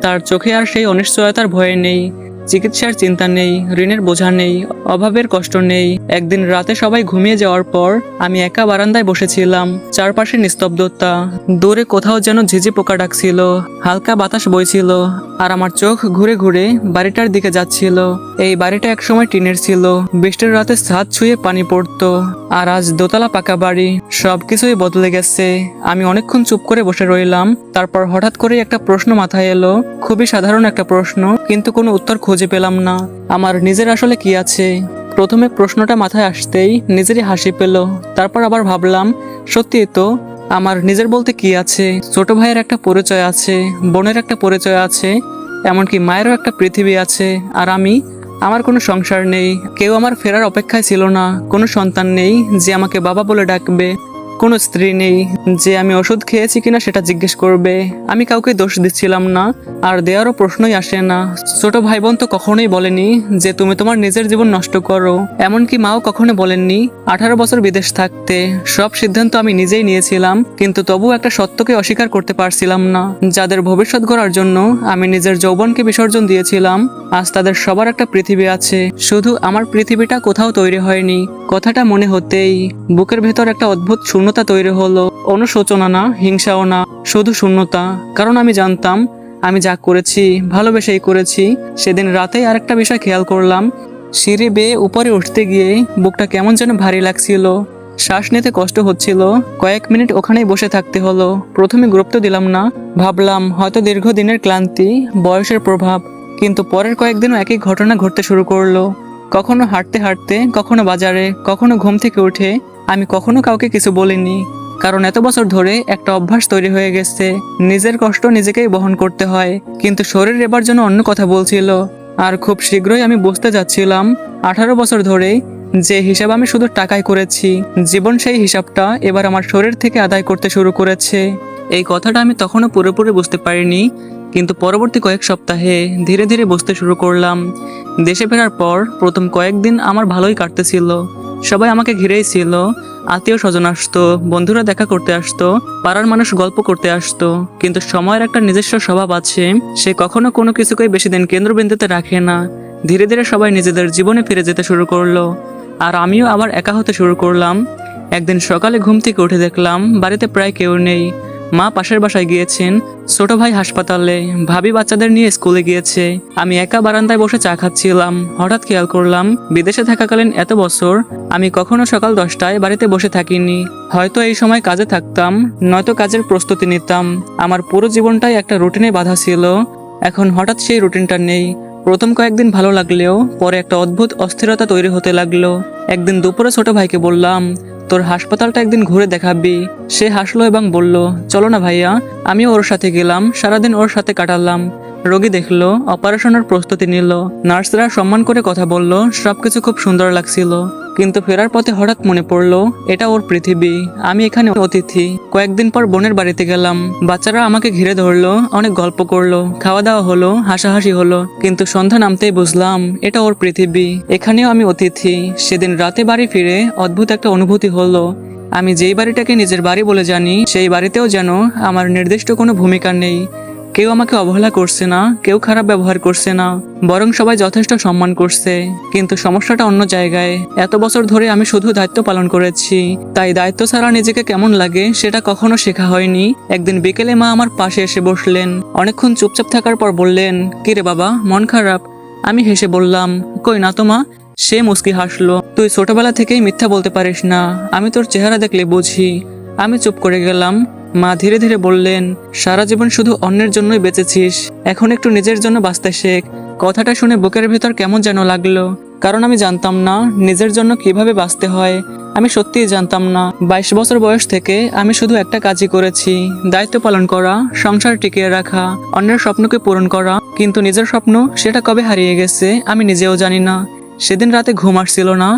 তার চোখে আর সেই অনিশ্চয়তার ভয় নেই। চিকিৎসার চিন্তা নেই, ঋণের বোঝা নেই, অভাবের কষ্ট নেই। একদিন রাতে সবাই ঘুমিয়ে যাওয়ার পর আমি একা বারান্দায় বসেছিলাম। চারপাশে নিস্তব্ধতা, দূরে কোথাও যেন ঝিঝি পোকা ডাকছিল, হালকা বাতাস বইছিল, আর আমার চোখ ঘুরে ঘুরে বাড়িটার দিকে যাচ্ছিল। এই বাড়িটা একসময় টিনের ছিল, বৃষ্টির রাতে ছাদ ছুঁয়ে পানি পড়তো, আর আজ দোতলা পাকা বাড়ি। সবকিছুই বদলে গেছে। আমি অনেকক্ষণ চুপ করে বসে রইলাম। তারপর হঠাৎ করে একটা প্রশ্ন মাথায় এলো, খুবই সাধারণ একটা প্রশ্ন, কিন্তু কোনো উত্তর খুঁজে পেলাম না। আমার নিজের আসলে কি আছে? প্রথমে প্রশ্নটা মাথায় আসতেই নিজেরই হাসি পেল। তারপর আবার ভাবলাম, সত্যি তো, আমার নিজের বলতে কি আছে? ছোট ভাইয়ের একটা পরিচয় আছে, বোনের একটা পরিচয় আছে, এমনকি মায়েরও একটা পৃথিবী আছে। আর আমার কোনো সংসার নেই, কেউ আমার ফেরার অপেক্ষায় ছিল না, কোনো সন্তান নেই যে আমাকে বাবা বলে ডাকবে, কোনো স্ত্রী নেই যে আমি ওষুধ খেয়েছি কিনা সেটা জিজ্ঞেস করবে। আমি কাউকে দোষ দিচ্ছিলাম না, আর দেওয়ারও প্রশ্নই আসে না। ছোট ভাই বোন তো কখনোই বলেনি যে তুমি তোমার নিজের জীবন নষ্ট করো, এমনকি মাও কখনো বলেননি। 18 বছর বিদেশ থাকতে সব সিদ্ধান্ত আমি নিজেই নিয়েছিলাম, কিন্তু তবু একটা সত্যকে অস্বীকার করতে পারছিলাম না। যাদের ভবিষ্যৎ গড়ার জন্য আমি নিজের যৌবনকে বিসর্জন দিয়েছিলাম, আজ তাদের সবার একটা পৃথিবী আছে, শুধু আমার পৃথিবীটা কোথাও তৈরি হয়নি। কথাটা মনে হতেই বুকের ভেতর একটা অদ্ভুত শূন্যতা তৈরি হলো। অনুশোচনা না, হিংসাও না, শুধু শূন্যতা। কারণ আমি জানতাম আমি যা করেছি ভালোবেসেই করেছি। সেদিন রাতেই আরেকটা বিষয় খেয়াল করলাম, সিঁড়ি বেয়ে উপরে উঠতে গিয়ে বুকটা কেমন যেন ভারী লাগছিল, শ্বাস নিতে কষ্ট হচ্ছিল। কয়েক মিনিট ওখানেই বসে থাকতে হলো। প্রথমে গুরুত্ব দিলাম না, ভাবলাম হয়তো দীর্ঘদিনের ক্লান্তি, বয়সের প্রভাব। কিন্তু পরের কয়েকদিনও একই ঘটনা ঘটতে শুরু করলো। কখনো হাঁটতে হাঁটতে, কখনো বাজারে, কখনো ঘুম থেকে উঠে। আমি কখনো কাউকে কিছু বলিনি, কারণ এত বছর ধরে একটা অভ্যাস তৈরি হয়ে গেছে, নিজের কষ্ট নিজেকেই বহন করতে হয়। কিন্তু শরীর এবার যেন অন্য কথা বলছিল। আর খুব শীঘ্রই আমি বুঝতে যাচ্ছিলাম, 18 বছর ধরে যে হিসাব আমি শুধু টাকায় করেছি, জীবন সেই হিসাবটা এবার আমার শরীর থেকে আদায় করতে শুরু করেছে। এই কথাটা আমি তখনও পুরোপুরি বুঝতে পারিনি, কিন্তু পরবর্তী কয়েক সপ্তাহে ধীরে ধীরে বুঝতে শুরু করলাম। দেশে ফেরার পর প্রথম কয়েকদিন আমার ভালোই কাটতেছিল। সবাই আমাকে ঘিরেই ছিল, আত্মীয় স্বজন আসতো, বন্ধুরা দেখা করতে আসতো, পাড়ার মানুষ গল্প করতে আসতো। কিন্তু সময়ের একটা নিজস্ব স্বভাব আছে, সে কখনো কোনো কিছুকেই বেশি দিন কেন্দ্রবিন্দুতে রাখে না। ধীরে ধীরে সবাই নিজেদের জীবনে ফিরে যেতে শুরু করলো, আর আমিও আবার একা হতে শুরু করলাম। একদিন সকালে ঘুম থেকে উঠে দেখলাম বাড়িতে প্রায় কেউ নেই। মা পাশের বাসায় গিয়েছেন, ছোট ভাই হাসপাতালে, ভাবি বাচ্চাদের নিয়ে স্কুলে গিয়েছে। আমি একা বারান্দায় বসে চা খাচ্ছিলাম। হঠাৎ খেয়াল করলাম, বিদেশে থাকাকালীন এত বছর আমি কখনো সকাল 10টায় বাড়িতে বসে থাকিনি। হয়তো এই সময় কাজে থাকতাম, নয়তো কাজের প্রস্তুতি নিতাম। আমার পুরো জীবনটাই একটা রুটিনে বাঁধা ছিল। এখন হঠাৎ সেই রুটিনটা নেই। প্রথম কয়েকদিন ভালো লাগলেও পরে একটা অদ্ভুত অস্থিরতা তৈরি হতে লাগলো। একদিন দুপুরে ছোট ভাইকে বললাম, তোর হাসপাতালটা একদিন ঘুরে দেখাবি। সে হাসলো এবং বলল, চলো না ভাইয়া। আমিও ওর সাথে গেলাম, সারাদিন ওর সাথে কাটালাম। রোগী দেখলো, অপারেশনের প্রস্তুতি নিল, নার্সরা সম্মান করে কথা বলল, সবকিছু খুব সুন্দর লাগছিল। কিন্তু ফেরার পথে হঠাৎ মনে পড়লো, এটা ওর পৃথিবী, আমি এখানে অতিথি। কয়েকদিন পর বোনের বাড়িতে গেলাম, বাচ্চারা আমাকে ঘিরে ধরলো, অনেক গল্প করলো, খাওয়া দাওয়া হলো, হাসাহাসি হলো। কিন্তু সন্ধ্যা নামতেই বুঝলাম এটা ওর পৃথিবী, এখানেও আমি অতিথি। সেদিন রাতে বাড়ি ফিরে অদ্ভুত একটা অনুভূতি হলো। আমি যেই বাড়িটাকে নিজের বাড়ি বলে জানি, সেই বাড়িতেও যেন আমার নির্দিষ্ট কোনো ভূমিকা নেই। কেউ আমাকে অবহেলা করছে না, কেউ খারাপ ব্যবহার করছে না, বরং সবাই যথেষ্ট সম্মান করছে। কিন্তু সমস্যাটা অন্য জায়গায়। এত বছর ধরে আমি শুধু দায়িত্ব পালন করেছি, তাই দায়িত্ব ছাড়া নিজেকে কেমন লাগে সেটা কখনো শেখা হয়নি। একদিন বিকেলে মা আমার পাশে এসে বসলেন। অনেকক্ষণ চুপচাপ থাকার পর বললেন, কিরে বাবা, মন খারাপ? আমি হেসে বললাম, কই না তো মা। সে মুচকি হাসলো, তুই ছোটবেলা থেকেই মিথ্যা বলতে পারিস না, আমি তোর চেহারা দেখলে বুঝি। আমি চুপ করে গেলাম। মা ধীরে ধীরে বললেন, সারা জীবন শুধু অন্যের জন্যই বেঁচেছিস, এখন একটু নিজের জন্য বাঁচতে শেখ। কথাটা শুনে বুকের ভেতর কেমন যেন লাগলো, কারণ আমি জানতাম না নিজের জন্য কিভাবে বাঁচতে হয়। আমি সত্যিই জানতাম না। 22 বছর বয়স থেকে আমি শুধু একটা কাজই করেছি, দায়িত্ব পালন করা, সংসার টিকিয়ে রাখা, অন্যের স্বপ্নকে পূরণ করা। কিন্তু নিজের স্বপ্ন, সেটা কবে হারিয়ে গেছে আমি নিজেও জানি না। সেদিন রাতে ঘুম আসছিল না।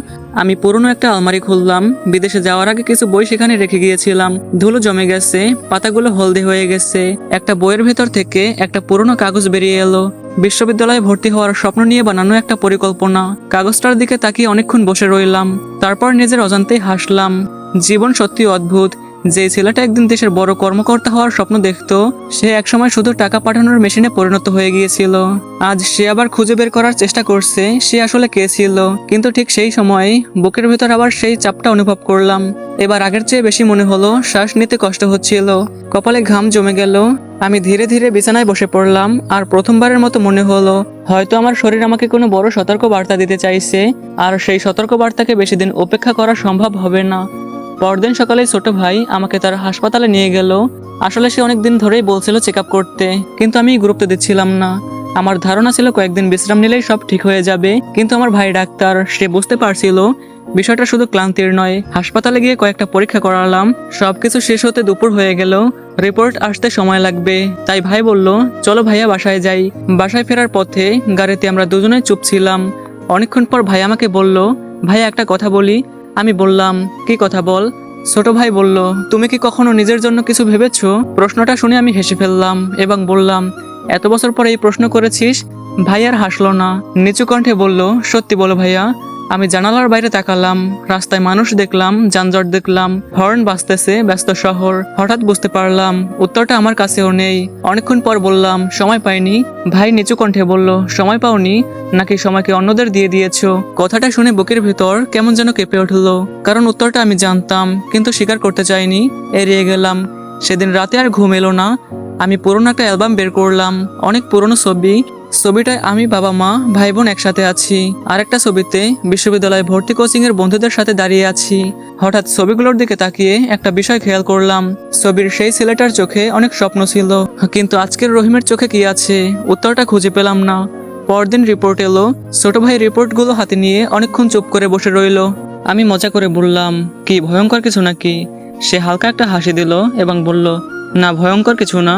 আমি পুরনো একটা আলমারি খুললাম। বিদেশে যাওয়ার আগে কিছু বই সেখানে রেখে গিয়েছিলাম। ধুলো জমে গেছে, পাতাগুলো হলদে হয়ে গেছে। একটা বইয়ের ভেতর থেকে একটা পুরনো কাগজ বেরিয়ে এলো। বিশ্ববিদ্যালয়ে ভর্তি হওয়ার স্বপ্ন নিয়ে বানানো একটা পরিকল্পনা। কাগজটার দিকে তাকিয়ে অনেকক্ষণ বসে রইলাম। তারপর নিজের অজান্তেই হাসলাম। জীবন সত্যি অদ্ভুত। যে ছেলেটা একদিন দেশের বড় কর্মকর্তা হওয়ার স্বপ্ন দেখতো, সে একসময় শুধু টাকা পাঠানোর মেশিনে পরিণত হয়ে গিয়েছিল। আজ সে আবার খুঁজে বের করার চেষ্টা করছে সে আসলে কে ছিল। কিন্তু ঠিক সেই সময় বুকের ভেতর আবার সেই চাপটা অনুভব করলাম। এবার আগের চেয়ে বেশি মনে হলো, শ্বাস নিতে কষ্ট হচ্ছিল, কপালে ঘাম জমে গেল। আমি ধীরে ধীরে বিছানায় বসে পড়লাম, আর প্রথমবারের মতো মনে হলো হয়তো আমার শরীর আমাকে কোনো বড় সতর্ক বার্তা দিতে চাইছে, আর সেই সতর্ক বার্তাকে বেশি দিন উপেক্ষা করা সম্ভব হবে না। পরদিন সকালে ছোট ভাই আমাকে তার হাসপাতালে নিয়ে গেল। আসলে সে অনেকদিন ধরেই বলছিল চেক আপ করতে, কিন্তু আমি গুরুত্ব দিচ্ছিলাম না। আমার ধারণা ছিল কয়েকদিন বিশ্রাম নিলেই সব ঠিক হয়ে যাবে, কিন্তু আমার ভাই ডাক্তার, সে বুঝতে পারছিল বিষয়টা শুধু ক্লান্তির নয়। হাসপাতালে গিয়ে কয়েকটা পরীক্ষা করালাম, সবকিছু শেষ হতে দুপুর হয়ে গেল। রিপোর্ট আসতে সময় লাগবে, তাই ভাই বলল চলো ভাইয়া বাসায় যাই। বাসায় ফেরার পথে গাড়িতে আমরা দুজনে চুপ ছিলাম। অনেকক্ষণ পর ভাই আমাকে বলল, ভাইয়া একটা কথা বলি। আমি বললাম, কি কথা বল। ছোট ভাই বলল, তুমি কি কখনো নিজের জন্য কিছু ভেবেছো? প্রশ্নটা শুনে আমি হেসে ফেললাম এবং বললাম, এত বছর পরে এই প্রশ্ন করেছিস? ভাই আর হাসলো না, নিচু কণ্ঠে বলল, সত্যি বলো ভাইয়া। আমি জানালার বাইরে তাকালাম, রাস্তায় মানুষ দেখলাম, যানজট দেখলাম, হর্ন বাজতেছে, ব্যস্ত শহর। হঠাৎ বুঝতে পারলাম উত্তরটা আমার কাছেও নেই। অনেকক্ষণ পর বললাম, সময় পাইনি। ভাই নিচু কণ্ঠে বলল, সময় পাওনি নাকি সময়কে অন্যদের দিয়ে দিয়েছো? কথাটা শুনে বুকের ভিতর কেমন যেন কেঁপে উঠলো, কারণ উত্তরটা আমি জানতাম কিন্তু স্বীকার করতে চাইনি, এড়িয়ে গেলাম। সেদিন রাতে আর ঘুম এলো না। আমি পুরনো একটা অ্যালবাম বের করলাম, অনেক পুরনো ছবি। ছবিটায় আমি, বাবা মা, ভাই বোন একসাথে আছি। আরেকটা ছবিতে বিশ্ববিদ্যালয়ে ভর্তি কোচিং এর বন্ধুদের সাথে দাঁড়িয়ে আছি। হঠাৎ ছবিগুলোর দিকে তাকিয়ে একটা বিষয় খেয়াল করলাম, ছবির সেই ছেলেটার চোখে অনেক স্বপ্ন ছিল, কিন্তু আজকের রহিমের চোখে কি আছে উত্তরটা খুঁজে পেলাম না। পরদিন রিপোর্ট এলো। ছোট ভাই রিপোর্টগুলো হাতে নিয়ে অনেকক্ষণ চুপ করে বসে রইল। আমি মজা করে বললাম, কি ভয়ঙ্কর কিছু নাকি? সে হালকা একটা হাসি দিল এবং বলল, না ভয়ঙ্কর কিছু না।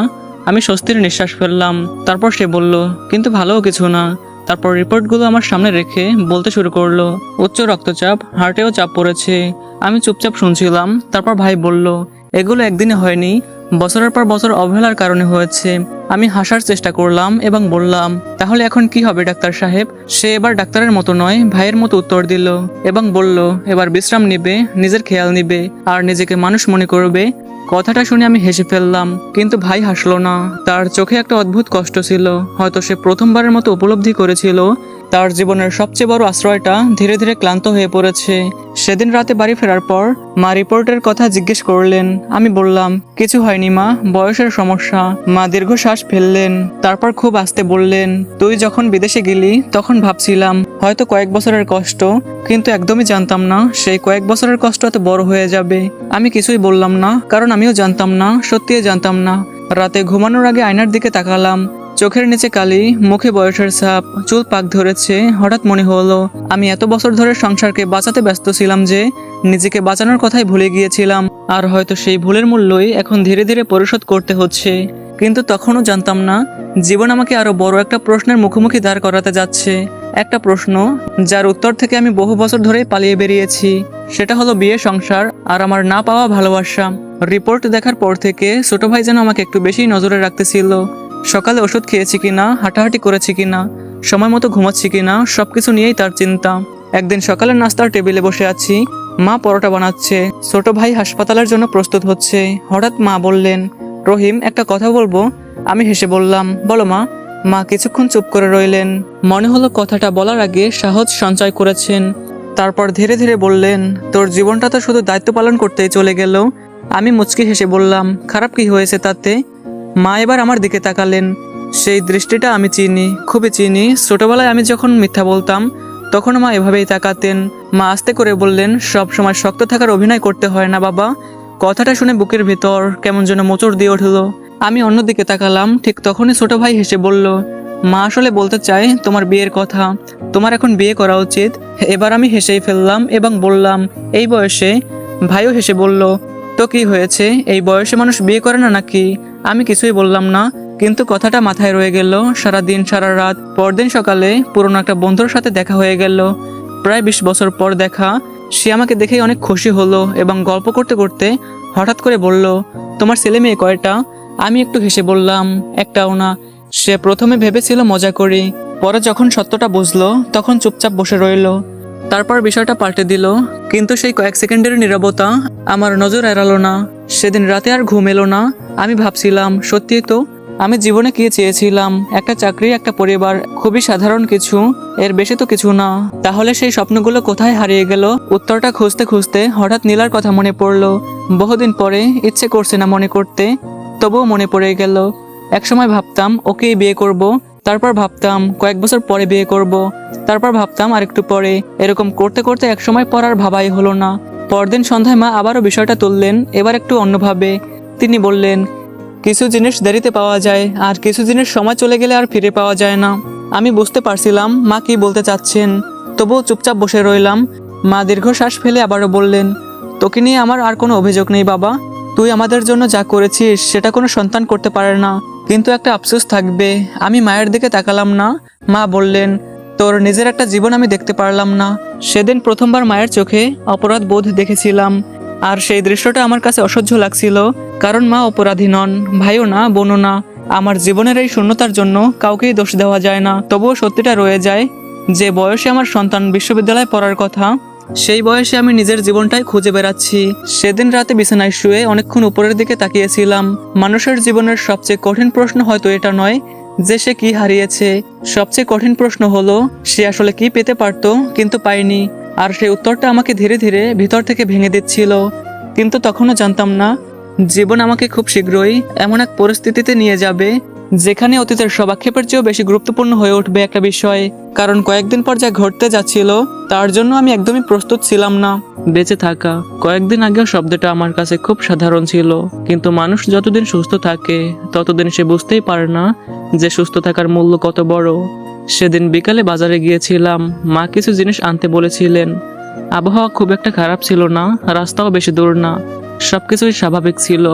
আমি স্বস্তির নিঃশ্বাস ফেললাম। তারপর সে বলল, কিন্তু ভালোও কিছু না। তারপর রিপোর্টগুলো আমার সামনে রেখে বলতে শুরু করলো, উচ্চ রক্তচাপ, হার্টেও চাপ পড়েছে। আমি চুপচাপ শুনছিলাম। তারপর ভাই বলল, এগুলো একদিনে হয়নি, বছরের পর বছর অবহেলার কারণে হয়েছে। আমি হাসার চেষ্টা করলাম এবং বললাম, তাহলে এখন কি হবে ডাক্তার সাহেব? সে এবার ডাক্তারের মতো নয়, ভাইয়ের মতো উত্তর দিল এবং বলল, এবার বিশ্রাম নিবে, নিজের খেয়াল নিবে, আর নিজেকে মানুষ মনে করবে। কথাটা শুনে আমি হেসে ফেললাম, কিন্তু ভাই হাসলো না। তার চোখে একটা অদ্ভুত কষ্ট ছিল। হয়তো সে প্রথমবারের মতো উপলব্ধি করেছিল তার জীবনের সবচেয়ে বড় আশ্রয়টা ধীরে ধীরে ক্লান্ত হয়ে পড়েছে। সেদিন রাতে বাড়ি ফেরার পর মা রিপোর্টের কথা জিজ্ঞেস করলেন। আমি বললাম, কিছু হয়নি মা, বয়সের সমস্যা। মা দীর্ঘশ্বাস ফেললেন, তারপর খুব আস্তে বললেন, তুই যখন বিদেশে গেলি তখন ভাবছিলাম হয়তো কয়েক বছরের কষ্ট, কিন্তু একদমই জানতাম না সেই কয়েক বছরের কষ্ট এত বড় হয়ে যাবে। আমি কিছুই বললাম না, কারণ আমিও জানতাম না, সত্যিই জানতাম না। রাতে ঘুমানোর আগে আয়নার দিকে তাকালাম, চোখের নিচে কালি, মুখে বয়সের ছাপ, চুল পাক ধরেছে। হঠাৎ মনে হলো আমি এত বছর ধরে সংসারকে বাঁচাতে ব্যস্ত ছিলাম যে নিজেকে বাঁচানোর কথাই ভুলে গিয়েছিলাম, আর হয়তো সেই ভুলের মূল্যই এখন ধীরে ধীরে পরিশোধ করতে হচ্ছে। কিন্তু তখনও জানতাম না জীবন আমাকে আরো বড় একটা প্রশ্নের মুখোমুখি দাঁড় করাতে যাচ্ছে। একটা প্রশ্ন যার উত্তর থেকে আমি বহু বছর ধরেই পালিয়ে বেরিয়েছি। সেটা হলো বিয়ে, সংসার, আর আমার না পাওয়া ভালোবাসা। রিপোর্ট দেখার পর থেকে ছোট ভাই যেন আমাকে একটু বেশি নজরে রাখতেছিল। সকালে ওষুধ খেয়েছি কিনা, হাঁটাহাঁটি করেছি কিনা, সময় মতো ঘুমাচ্ছি কিনা, সবকিছু নিয়েই তার চিন্তা। একদিন সকালের নাস্তার টেবিলে বসে আছি, মা পরোটা বানাচ্ছে, ছোট ভাই হাসপাতালের জন্য প্রস্তুত হচ্ছে। হঠাৎ মা বললেন, রহিম, একটা কথা বলবো। আমি হেসে বললাম, বলো মা। মা কিছুক্ষণ চুপ করে রইলেন, মনে হলো কথাটা বলার আগে সাহস সঞ্চয় করেছেন। তারপর ধীরে ধীরে বললেন, তোর জীবনটা তো শুধু দায়িত্ব পালন করতেই চলে গেল। আমি মুচকি হেসে বললাম, খারাপ কি হয়েছে তাতে? মা এবার আমার দিকে তাকালেন। সেই দৃষ্টিটা আমি চিনি, খুবই চিনি। ছোটবেলায় আমি যখন মিথ্যা বলতাম তখন মা এভাবেই তাকাতেন। মা আস্তে করে বললেন, সব সময় শক্ত থাকার অভিনয় করতে হয় না বাবা। কথাটা শুনে বুকের ভিতর কেমন যেন মোচড় দিয়ে উঠল। আমি অন্যদিকে তাকালাম, ঠিক তখনই ছোট ভাই হেসে বলল, মা আসলে বলতে চাই তোমার বিয়ের কথা, তোমার এখন বিয়ে করা উচিত। এবার আমি হেসেই ফেললাম এবং বললাম, এই বয়সে? ভাইও হেসে বলল, তো কি হয়েছে, এই বয়সে মানুষ বিয়ে করে না নাকি? আমি কিছুই বললাম না, কিন্তু কথাটা মাথায় রয়ে গেল সারা দিন সারা রাত। পরদিন সকালে পুরনো একটা বন্ধুর সাথে দেখা হয়ে গেল, প্রায় 20 বছর পর দেখা। সে আমাকে দেখেই অনেক খুশি হলো এবং গল্প করতে করতে হঠাৎ করে বলল, তোমার ছেলে মেয়ে কয়টা? আমি একটু হেসে বললাম, একটাও না। সে প্রথমে ভেবেছিল মজা করি, পরে যখন সত্যটা বুঝলো তখন চুপচাপ বসে রইল। তারপর বিষয়টা পাল্টে দিল। কিন্তু সেই কয়েক সেকেন্ডের নীরবতা আমার নজর এড়ালো না। সেদিন রাতে আর ঘুম এলো না। আমি ভাবছিলাম, সত্যি তো আমি জীবনে কি চেয়েছিলাম? একটা চাকরি, একটা পরিবার, খুবই সাধারণ কিছু, এর বেশি তো কিছু না। তাহলে সেই স্বপ্নগুলো কোথায় হারিয়ে গেল? উত্তরটা খুঁজতে খুঁজতে হঠাৎ নীলার কথা মনে পড়লো। বহুদিন পরে, ইচ্ছে করছে না মনে করতে, তবুও মনে পড়ে গেল। একসময় ভাবতাম ওকেই বিয়ে করব, তারপর ভাবতাম কয়েক বছর পরে বিয়ে করব, তারপর ভাবতাম আরেকটু পরে। এরকম করতে করতে একসময় পর আর ভাবাই হলো না। পরদিন সন্ধ্যায় মা আবারও বিষয়টা তুললেন, এবার একটু অন্যভাবে। তিনি বললেন, কিছু জিনিস দেরিতে পাওয়া যায়, আর কিছু জিনিস সময় চলে গেলে আর ফিরে পাওয়া যায় না। আমি বুঝতে পারছিলাম মা কি বলতে চাচ্ছেন, তবুও চুপচাপ বসে রইলাম। মা দীর্ঘশ্বাস ফেলে আবারও বললেন, তোকে নিয়ে আমার আর কোনো অভিযোগ নেই বাবা। তুই আমাদের জন্য যা করেছিস সেটা কোনো সন্তান করতে পারে না, কিন্তু একটা আফসোস থাকবে। আমি মায়ের দিকে তাকালাম না। মা বললেন, তোর নিজের একটা জীবন আমি দেখতে পারলাম না। সেদিন প্রথমবার মায়ের চোখে অপরাধ বোধ দেখেছিলাম, আর সেই দৃশ্যটা আমার কাছে অসহ্য লাগছিল। কারণ মা অপরাধী নন, ভাইও না, বোনও না। আমার জীবনের এই শূন্যতার জন্য কাউকেই দোষ দেওয়া যায় না। তবুও সত্যিটা রয়ে যায়, যে বয়সে আমার সন্তান বিশ্ববিদ্যালয়ে পড়ার কথা, সেই বয়সে আমি নিজের জীবনটাই খুঁজে বেড়াচ্ছি। সেদিন রাতে বিছানায় শুয়ে অনেকক্ষণ উপরের দিকে তাকিয়েছিলাম। মানুষের জীবনের সবচেয়ে কঠিন প্রশ্ন হয়তো এটা নয় যে সে কি হারিয়েছে, সবচেয়ে কঠিন প্রশ্ন হলো সে আসলে কি পেতে পারতো কিন্তু পায়নি। আর সেই উত্তরটা আমাকে ধীরে ধীরে ভিতর থেকে ভেঙে দিচ্ছিল। কিন্তু তখনও জানতাম না, জীবন আমাকে খুব শীঘ্রই এমন এক পরিস্থিতিতে নিয়ে যাবে যেখানে অতীতের সব আক্ষেপের চেয়েও বেশি গুরুত্বপূর্ণ হয়ে উঠবে একটা বিষয়। কারণ কয়েকদিন পর যা ঘটতে যাচ্ছিল তার জন্য আমি একদমই প্রস্তুত ছিলাম না। বেঁচে থাকা, কয়েকদিন আগেও শব্দটা আমার কাছে খুব সাধারণ ছিল, কিন্তু মানুষ যতদিন সুস্থ থাকে ততদিন সে বুঝতেই পারে না যে সুস্থ থাকার মূল্য কত বড়। সেদিন বিকালে বাজারে গিয়েছিলাম, মা কিছু জিনিস আনতে বলেছিলেন। আবহাওয়া খুব একটা খারাপ ছিল না, রাস্তাও বেশি দূর না, সবকিছুই স্বাভাবিক ছিল।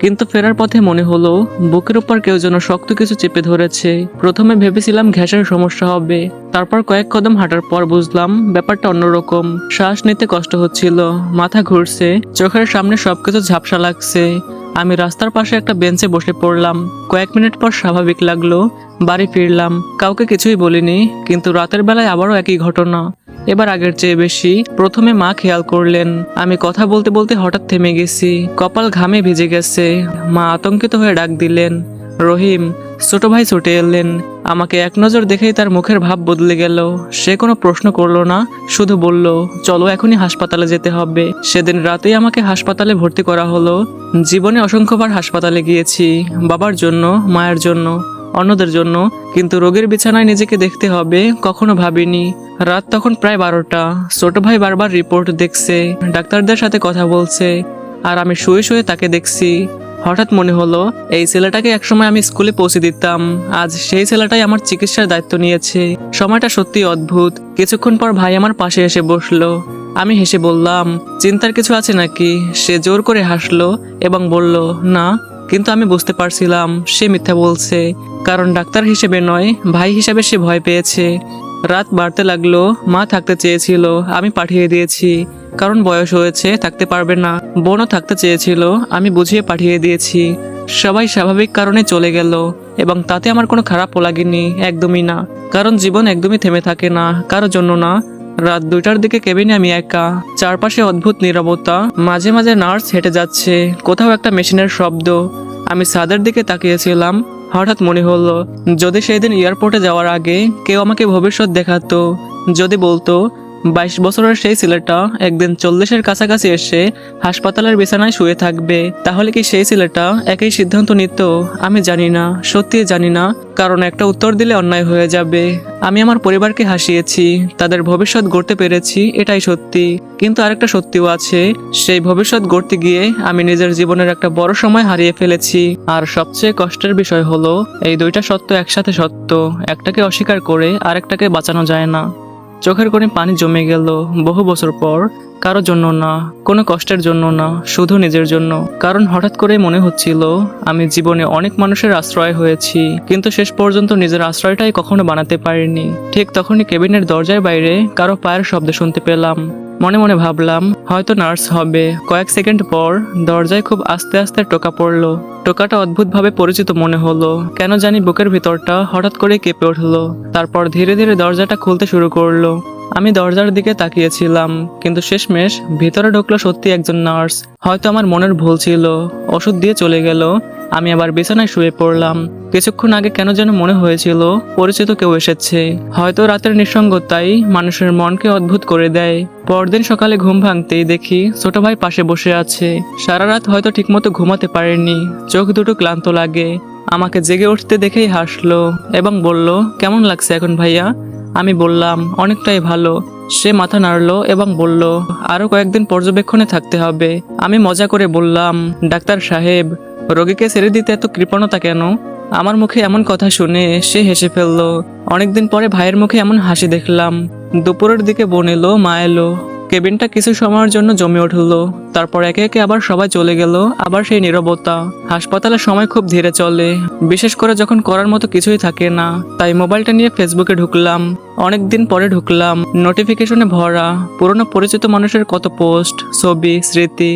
কিন্তু ফেরার পথে মনে হলো বুকের উপর কেউ যেন শক্ত কিছু চেপে ধরেছে। প্রথমে ভেবেছিলাম গ্যাসের সমস্যা হবে, তারপর কয়েক কদম হাঁটার পর বুঝলাম ব্যাপারটা অন্যরকম। শ্বাস নিতে কষ্ট হচ্ছিল, মাথা ঘুরছে, চোখের সামনে সবকিছু ঝাপসা লাগছে। আমি রাস্তার পাশে একটা বেঞ্চে বসে পড়লাম। কয়েক মিনিট পর স্বাভাবিক লাগলো। বাড়ি ফিরলাম, কাউকে কিছুই বলিনি। কিন্তু রাতের বেলায় আবারও একই ঘটনা, এবার আগের চেয়ে বেশি। প্রথমে মা খেয়াল করলেন, আমি কথা বলতে বলতে হঠাৎ থেমে গেছি, কপাল ঘামে ভিজে গেছে। মা আতঙ্কিত হয়ে ডাক দিলেন, রহিম। ছোট ভাই ছুটে এলেন। আমাকে এক নজর দেখেই তার মুখের ভাব বদলে গেল। সে কোনো প্রশ্ন করলো না, শুধু বলল, চলো এখনই হাসপাতালে যেতে হবে। সেদিন রাতেই আমাকে হাসপাতালে ভর্তি করা হলো। জীবনে অসংখ্যবার হাসপাতালে গিয়েছি, বাবার জন্য, মায়ের জন্য, অন্যদের জন্য, কিন্তু রোগীর বিছানায় নিজেকে দেখতে হবে কখনো ভাবিনি। রাত তখন প্রায় 12টা। ছোট ভাই বারবার রিপোর্ট দেখছে, ডাক্তারদের সাথে কথা বলছে, আর আমি শুয়ে শুয়ে তাকে দেখছি। হঠাৎ মনে হলো এই ছেলেটাকে একসময় আমি স্কুলে পৌঁছে দিতাম, আজ সেই ছেলেটাই আমার চিকিৎসার দায়িত্ব নিয়েছে। সময়টা সত্যি অদ্ভুত। কিছুক্ষণ পর ভাই আমার পাশে এসে বসলো। আমি হেসে বললাম, চিন্তার কিছু আছে নাকি? সে জোর করে হাসলো এবং বলল, না। কিন্তু আমি বুঝতে পারছিলাম সে মিথ্যা বলছে, কারণ ডাক্তার হিসেবে নয়, ভাই হিসেবে সে ভয় পেয়েছে। রাত বাড়তে লাগলো। মা থাকতে চেয়েছিল, আমি পাঠিয়ে দিয়েছি, কারণ বয়স হয়েছে, থাকতে পারবে না। বোনও থাকতে চেয়েছিল, আমি বুঝিয়ে পাঠিয়ে দিয়েছি। সবাই স্বাভাবিক কারণে চলে গেল, এবং তাতে আমার কোনো খারাপও লাগেনি, একদমই না। কারণ জীবন একদমই থেমে থাকে না, কারোর জন্য না। রাত 2টার দিকে কেবিনে আমি একা, চারপাশে অদ্ভুত নীরবতা, মাঝে মাঝে নার্স হেঁটে যাচ্ছে, কোথাও একটা মেশিনের শব্দ। আমি ছাদের দিকে তাকিয়েছিলাম। হঠাৎ মনে হলো, যদি সেই দিন এয়ারপোর্টে যাওয়ার আগে কেউ আমাকে ভবিষ্যৎ দেখাতো, যদি বলতো 22 বছরের সেই ছেলেটা একদিন 40-এর কাছাকাছি এসে হাসপাতালের বিছানায় শুয়ে থাকবে, তাহলে কি সেই ছেলেটা একই সিদ্ধান্ত নিত? আমি জানি না, সত্যি জানি না, কারণ একটা উত্তর দিলে অন্যায় হয়ে যাবে। আমি আমার পরিবারকে হাসিয়েছি, তাদের ভবিষ্যৎ গড়তে পেরেছি, এটাই সত্যি। কিন্তু আরেকটা সত্যিও আছে, সেই ভবিষ্যৎ গড়তে গিয়ে আমি নিজের জীবনের একটা বড় সময় হারিয়ে ফেলেছি। আর সবচেয়ে কষ্টের বিষয় হলো, এই দুইটা সত্য একসাথে সত্য, একটাকে অস্বীকার করে আরেকটাকে বাঁচানো যায় না। চোখের কোণে পানি জমে গেল। বহু বছর পর, কারো জন্য না, কোনো কষ্টের জন্য না, শুধু নিজের জন্য। কারণ হঠাৎ করে মনে হচ্ছিল আমি জীবনে অনেক মানুষের আশ্রয় হয়েছি, কিন্তু শেষ পর্যন্ত নিজের আশ্রয়টাই কখনো বানাতে পারিনি। ঠিক তখনই কেবিনের দরজার বাইরে কারো পায়ের শব্দ শুনতে পেলাম। মনে মনে ভাবলাম হয়তো নার্স হবে। কয়েক সেকেন্ড পর দরজায় খুব আস্তে আস্তে টোকা পড়লো। টোকাটা অদ্ভুতভাবে পরিচিত মনে হলো, কেন জানি বুকের ভিতরটা হঠাৎ করে কেঁপে উঠলো। তারপর ধীরে ধীরে দরজাটা খুলতে শুরু করলো। আমি দরজার দিকে তাকিয়েছিলাম, কিন্তু শেষমেশ ভিতরে ঢুকলো সত্যি একজন নার্স। হয়তো আমার মনের ভুল ছিল, ওষুধ দিয়ে চলে গেল। আমি আবার বিছানায় শুয়ে পড়লাম। কিছুক্ষণ আগে কেন যেন মনে হয়েছিল পরিচিত কেউ এসেছে। হয়তো রাতের নিঃসঙ্গতাই মানুষের মনকে অদ্ভুত করে দেয়। পরদিন সকালে ঘুম ভাঙতেই দেখি ছোট ভাই পাশে বসে আছে। সারা রাত হয়তো ঠিকমতো ঘুমাতে পারেনি, চোখ দুটো ক্লান্ত লাগে। আমাকে জেগে উঠতে দেখেই হাসলো এবং বলল, কেমন লাগছে এখন ভাইয়া? আমি বললাম, অনেকটাই ভালো। সে মাথা নাড়লো এবং বলল, আরো কয়েকদিন পর্যবেক্ষণে থাকতে হবে। আমি মজা করে বললাম, ডাক্তার সাহেব, রোগীকে ছেড়ে দিতে এত কৃপণতা কেন? আমার মুখে এমন কথা শুনে সে হেসে ফেললো। অনেকদিন পরে ভাইয়ের মুখে এমন হাসি দেখলাম। দুপুরের দিকে বোন এলো, মা এলো। কেবিনটা কিছু সময়ের জন্য জমে উঠলো। তারপর একে একে আবার সবাই চলে গেল। আবার সেই নীরবতা। হাসপাতালের সময় খুব ধীরে চলে, বিশেষ করে যখন করার মতো কিছুই থাকে না। তাই মোবাইলটা নিয়ে ফেসবুকে ঢুকলাম। অনেকদিন পরে ঢুকলাম, নোটিফিকেশনে ভরা, পুরনো পরিচিত মানুষের কত পোস্ট, ছবি, স্মৃতি।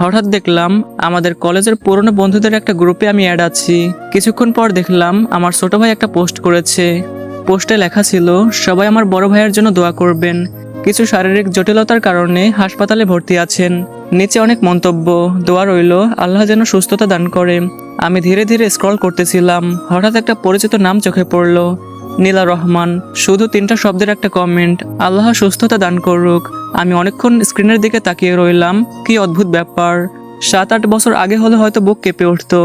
হঠাৎ দেখলাম আমাদের কলেজের পুরনো বন্ধুদের একটা গ্রুপে আমি অ্যাড আছি। কিছুক্ষণ পর দেখলাম আমার ছোট ভাই একটা পোস্ট করেছে। পোস্টে লেখা ছিল, সবাই আমার বড় ভাইয়ের জন্য দোয়া করবেন, কিছু শারীরিক জটিলতার কারণে হাসপাতালে ভর্তি আছেন। নিচে অনেক মন্তব্য, দোয়া রইল আল্লাহ যেন সুস্থতা দান করে। আমি ধীরে ধীরে স্ক্রল করতেছিলাম, হঠাৎ একটা পরিচিত নাম চোখে পড়ল, নীলা রহমান। শুধু 3টা শব্দের একটা কমেন্ট, আল্লাহ সুস্থতা দান করুক। আমি অনেকক্ষণ স্ক্রিনের দিকে তাকিয়ে রইলাম। কি অদ্ভুত ব্যাপার! 7-8 বছর আগে হলে হয়তো বুক কেঁপে উঠতো,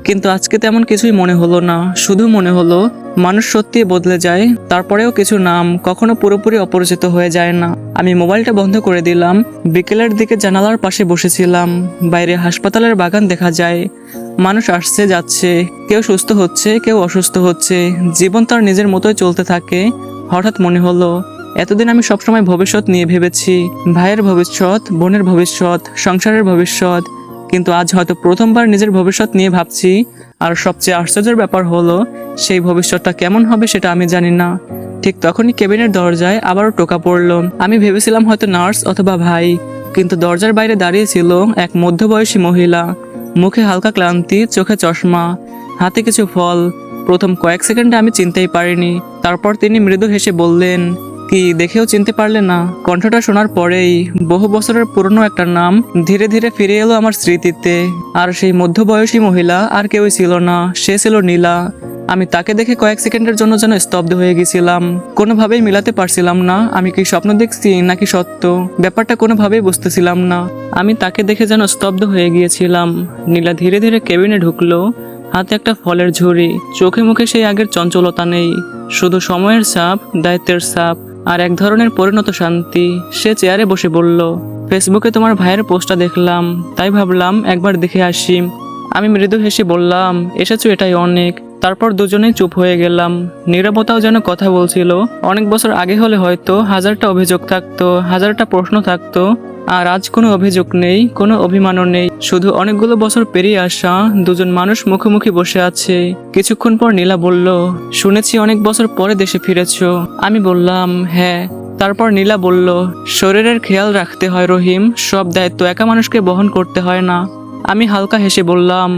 কিন্তু আজকে তেমন কিছুই মনে হলো না। শুধু মনে হলো মানুষ সত্যি বদলে যায়। তারপরেও কিছু নাম কখনো পুরোপুরি অপরিচিত হয়ে যায় না। আমি মোবাইলটা বন্ধ করে দিলাম। বিকেলের দিকে জানালার পাশে বসেছিলাম। বাইরে হাসপাতালের বাগান দেখা যায়। মানুষ আসছে যাচ্ছে, কেউ সুস্থ হচ্ছে, কেউ অসুস্থ হচ্ছে। জীবন তার নিজের মতোই চলতে থাকে। হঠাৎ মনে হলো, এতদিন আমি সবসময় ভবিষ্যৎ নিয়ে ভেবেছি, ভাইয়ের ভবিষ্যৎ, বোনের ভবিষ্যৎ, সংসারের ভবিষ্যৎ। কিন্তু আজ হয়তো প্রথমবার নিজের ভবিষ্যৎ নিয়ে ভাবছি। আর সবচেয়ে আশ্চর্যের ব্যাপার হলো, সেই ভবিষ্যৎটা কেমন হবে সেটা আমি জানি না। ঠিক তখনই কেবিনের দরজায় আবারও টোকা পড়লো। আমি ভেবেছিলাম হয়তো নার্স অথবা ভাই, কিন্তু দরজার বাইরে দাঁড়িয়ে ছিল এক মধ্যবয়সী মহিলা। মুখে হালকা ক্লান্তি, চোখে চশমা, হাতে কিছু ফল। প্রথম কয়েক সেকেন্ডে আমি চিনতেই পারিনি। তারপর তিনি মৃদু হেসে বললেন, কি দেখেও চিনতে পারলে না? কণ্ঠটা শোনার পরেই বহু বছরের পুরনো একটা নাম ধীরে ধীরে ফিরে এলো আমার স্মৃতিতে। আর সেই মধ্যবয়সী মহিলা আর কেউই ছিল না, সে ছিল নীলা। আমি তাকে দেখে কয়েক সেকেন্ডের জন্য যেন স্তব্ধ হয়ে গেছিলাম। কোনোভাবেই মিলাতে পারছিলাম না আমি কি স্বপ্ন দেখছি নাকি সত্য। ব্যাপারটা কোনোভাবেই বুঝতেছিলাম না। আমি তাকে দেখে যেন স্তব্ধ হয়ে গিয়েছিলাম। নীলা ধীরে ধীরে কেবিনে ঢুকলো, হাতে একটা ফলের ঝুড়ি। চোখে মুখে সেই আগের চঞ্চলতা নেই, শুধু সময়ের ছাপ, দায়িত্বের ছাপ আর এক ধরনের পরিণত শান্তি। সে চেয়ারে বসে বলল, ফেসবুকে তোমার ভাইয়ের পোস্টটা দেখলাম, তাই ভাবলাম একবার দেখে আসি। আমি মৃদু হেসে বললাম, এসেছো এটাই অনেক। তারপর দুজনেই চুপ হয়ে গেলাম। নীরবতাও যেন কথা বলছিল। অনেক বছর আগে হলে হয়তো 1000টা অভিযোগ থাকতো, 1000টা প্রশ্ন থাকতো। আর আজ কোনো অভিযোগ নেই, কোনো অভিমানও নেই। শুধু অনেকগুলো বছর পেরিয়ে আসা দুজন মানুষ মুখোমুখি বসে আছে। কিছুক্ষণ পর নীলা বলল, শুনেছি অনেক বছর পরে দেশে ফিরেছো। আমি বললাম, হ্যাঁ। তারপর নীলা বলল, শরীরের খেয়াল রাখতে হয় রহিম, সব দায়িত্ব একা মানুষকে বহন করতে হয় না। আমি হালকা হেসে বললাম,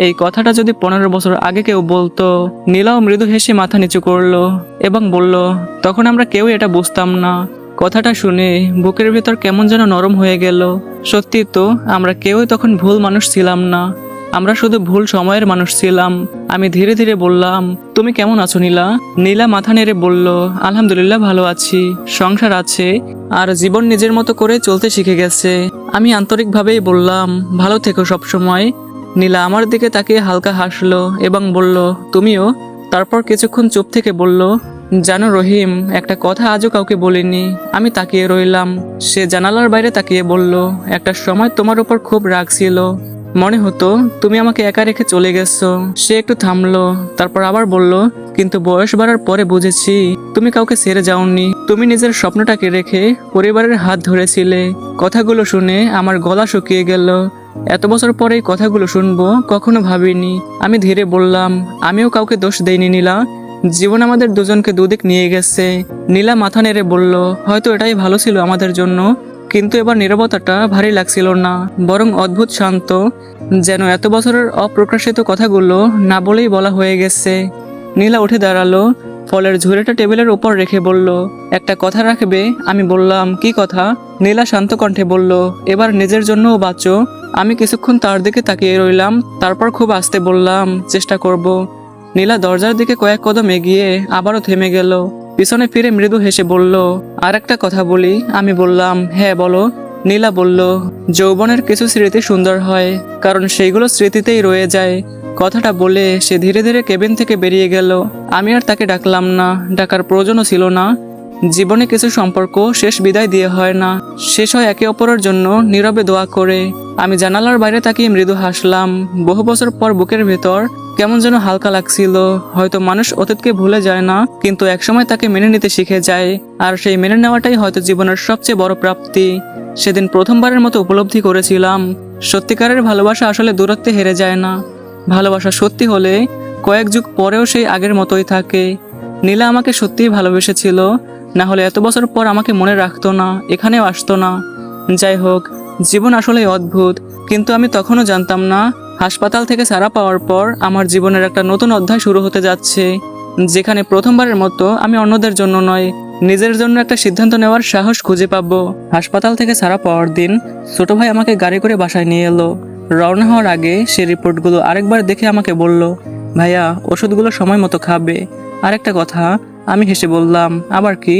এই কথাটা যদি 15 বছর আগে কেউ বলতো। নীলাও মৃদু হেসে মাথা নিচু করলো এবং বলল, তখন আমরা কেউ এটা বুঝতাম না। কথাটা শুনে বুকের ভেতর কেমন যেন নরম হয়ে গেল। সত্যি তো, আমরা কেউই তখন ভুল মানুষ ছিলাম না, আমরা শুধু ভুল সময়ের মানুষ ছিলাম। আমি ধীরে ধীরে বললাম, তুমি কেমন আছো নীলা? নীলা মাথা নেড়ে বলল, আলহামদুলিল্লাহ ভালো আছি, সংসার আছে আর জীবন নিজের মতো করে চলতে শিখে গেছে। আমি আন্তরিকভাবেই বললাম, ভালো থেকো সব সময়। নীলা আমার দিকে তাকিয়ে হালকা হাসলো এবং বলল, তুমিও। তারপর কিছুক্ষণ চুপ থেকে বলল, জানো রহিম, একটা কথা আজও কাউকে বলিনি। আমি তাকিয়ে রইলাম। সে জানালার বাইরে তাকিয়ে বলল, একটা সময় তোমার উপর খুব রাগ ছিল, মনে হতো তুমি আমাকে একা রেখে চলে গেছো। সে একটু থামলো, তারপর আবার বলল, কিন্তু বয়স বাড়ার পরে বুঝেছি তুমি কাউকে ছেড়ে যাওনি। তুমি নিজের স্বপ্নটাকে রেখে পরিবারের হাত ধরেছিলে। কথাগুলো শুনে আমার গলা শুকিয়ে গেল। এত বছর পরে এই কথাগুলো শুনবো কখনো ভাবিনি। আমি ধীরে বললাম, আমিও কাউকে দোষ দেইনি নীলা, জীবন আমাদের দুজনকে দুদিক নিয়ে গেছে। নীলা মাথা নেড়ে বলল, হয়তো এটাই ভালো ছিল আমাদের জন্য। কিন্তু এবার নীরবতাটা ভারী লাগছিল না, বরং অদ্ভুত শান্ত, যেন এত বছরের অপ্রকাশিত কথাগুলো না বলেই বলা হয়ে গেছে। নীলা উঠে দাঁড়ালো, ফলের ঝুড়িটা টেবিলের উপর রেখে বলল, একটা কথা রাখবে? আমি বললাম, কি কথা? নীলা শান্ত কণ্ঠে বলল, এবার নিজের জন্যও বাঁচো। আমি কিছুক্ষণ তার দিকে তাকিয়ে রইলাম, তারপর খুব আস্তে বললাম, চেষ্টা করব। নীলা দরজার দিকে কয়েক কদম এগিয়ে আবারও থেমে গেল। পিছনে ফিরে মৃদু হেসে বলল, আর একটা কথা বলি? আমি বললাম, হ্যাঁ বলো। নীলা বলল, যৌবনের কিছু স্মৃতি সুন্দর হয়, কারণ সেইগুলো স্মৃতিতেই রয়ে যায়। কথাটা বলে সে ধীরে ধীরে কেবিন থেকে বেরিয়ে গেল। আমি আর তাকে ডাকলাম না, ডাকার প্রয়োজনও ছিল না। জীবনে কিছু সম্পর্ক শেষ বিদায় দিয়ে হয় না, শেষ হয় একে অপরের জন্য নীরবে দোয়া করে। আমি জানালার বাইরে তাকিয়ে মৃদু হাসলাম। বহু বছর পর বুকের ভেতর কেমন যেন হালকা লাগছিল। হয়তো মানুষ অতীতকে ভুলে যায় না, কিন্তু একসময় তাকে মেনে নিতে শিখে যায়। আর সেই মেনে নেওয়াটাই হয়তো জীবনের সবচেয়ে বড় প্রাপ্তি। সেদিন প্রথমবারের মতো উপলব্ধি করেছিলাম, সত্যিকারের ভালোবাসা আসলে দূরত্বে হেরে যায় না। ভালোবাসা সত্যি হলে কয়েক যুগ পরেও সেই আগের মতোই থাকে। নীলা আমাকে সত্যিই ভালোবেসেছিল, না হলে এত বছর পর আমাকে মনে রাখতো না, এখানেও আসতো না। যাই হোক, জীবন আসলেই অদ্ভুত। কিন্তু আমি তখনও জানতাম না, হাসপাতাল থেকে ছাড়া পাওয়ার পর আমার জীবনের একটা নতুন অধ্যায় শুরু হতে যাচ্ছে, যেখানে প্রথমবারের মতো আমি অন্যদের জন্য নয়, নিজের জন্য একটা সিদ্ধান্ত নেওয়ার সাহস খুঁজে পাবো। হাসপাতাল থেকে ছাড়া পাওয়ার দিন ছোট ভাই আমাকে গাড়ি করে বাসায় নিয়ে এলো। রওনা হওয়ার আগে সে রিপোর্টগুলো আরেকবার দেখে আমাকে বলল, ভাইয়া, ওষুধগুলো সময় মতো খাবে। আরেকটা কথা। আমি হেসে বললাম, আবার কি?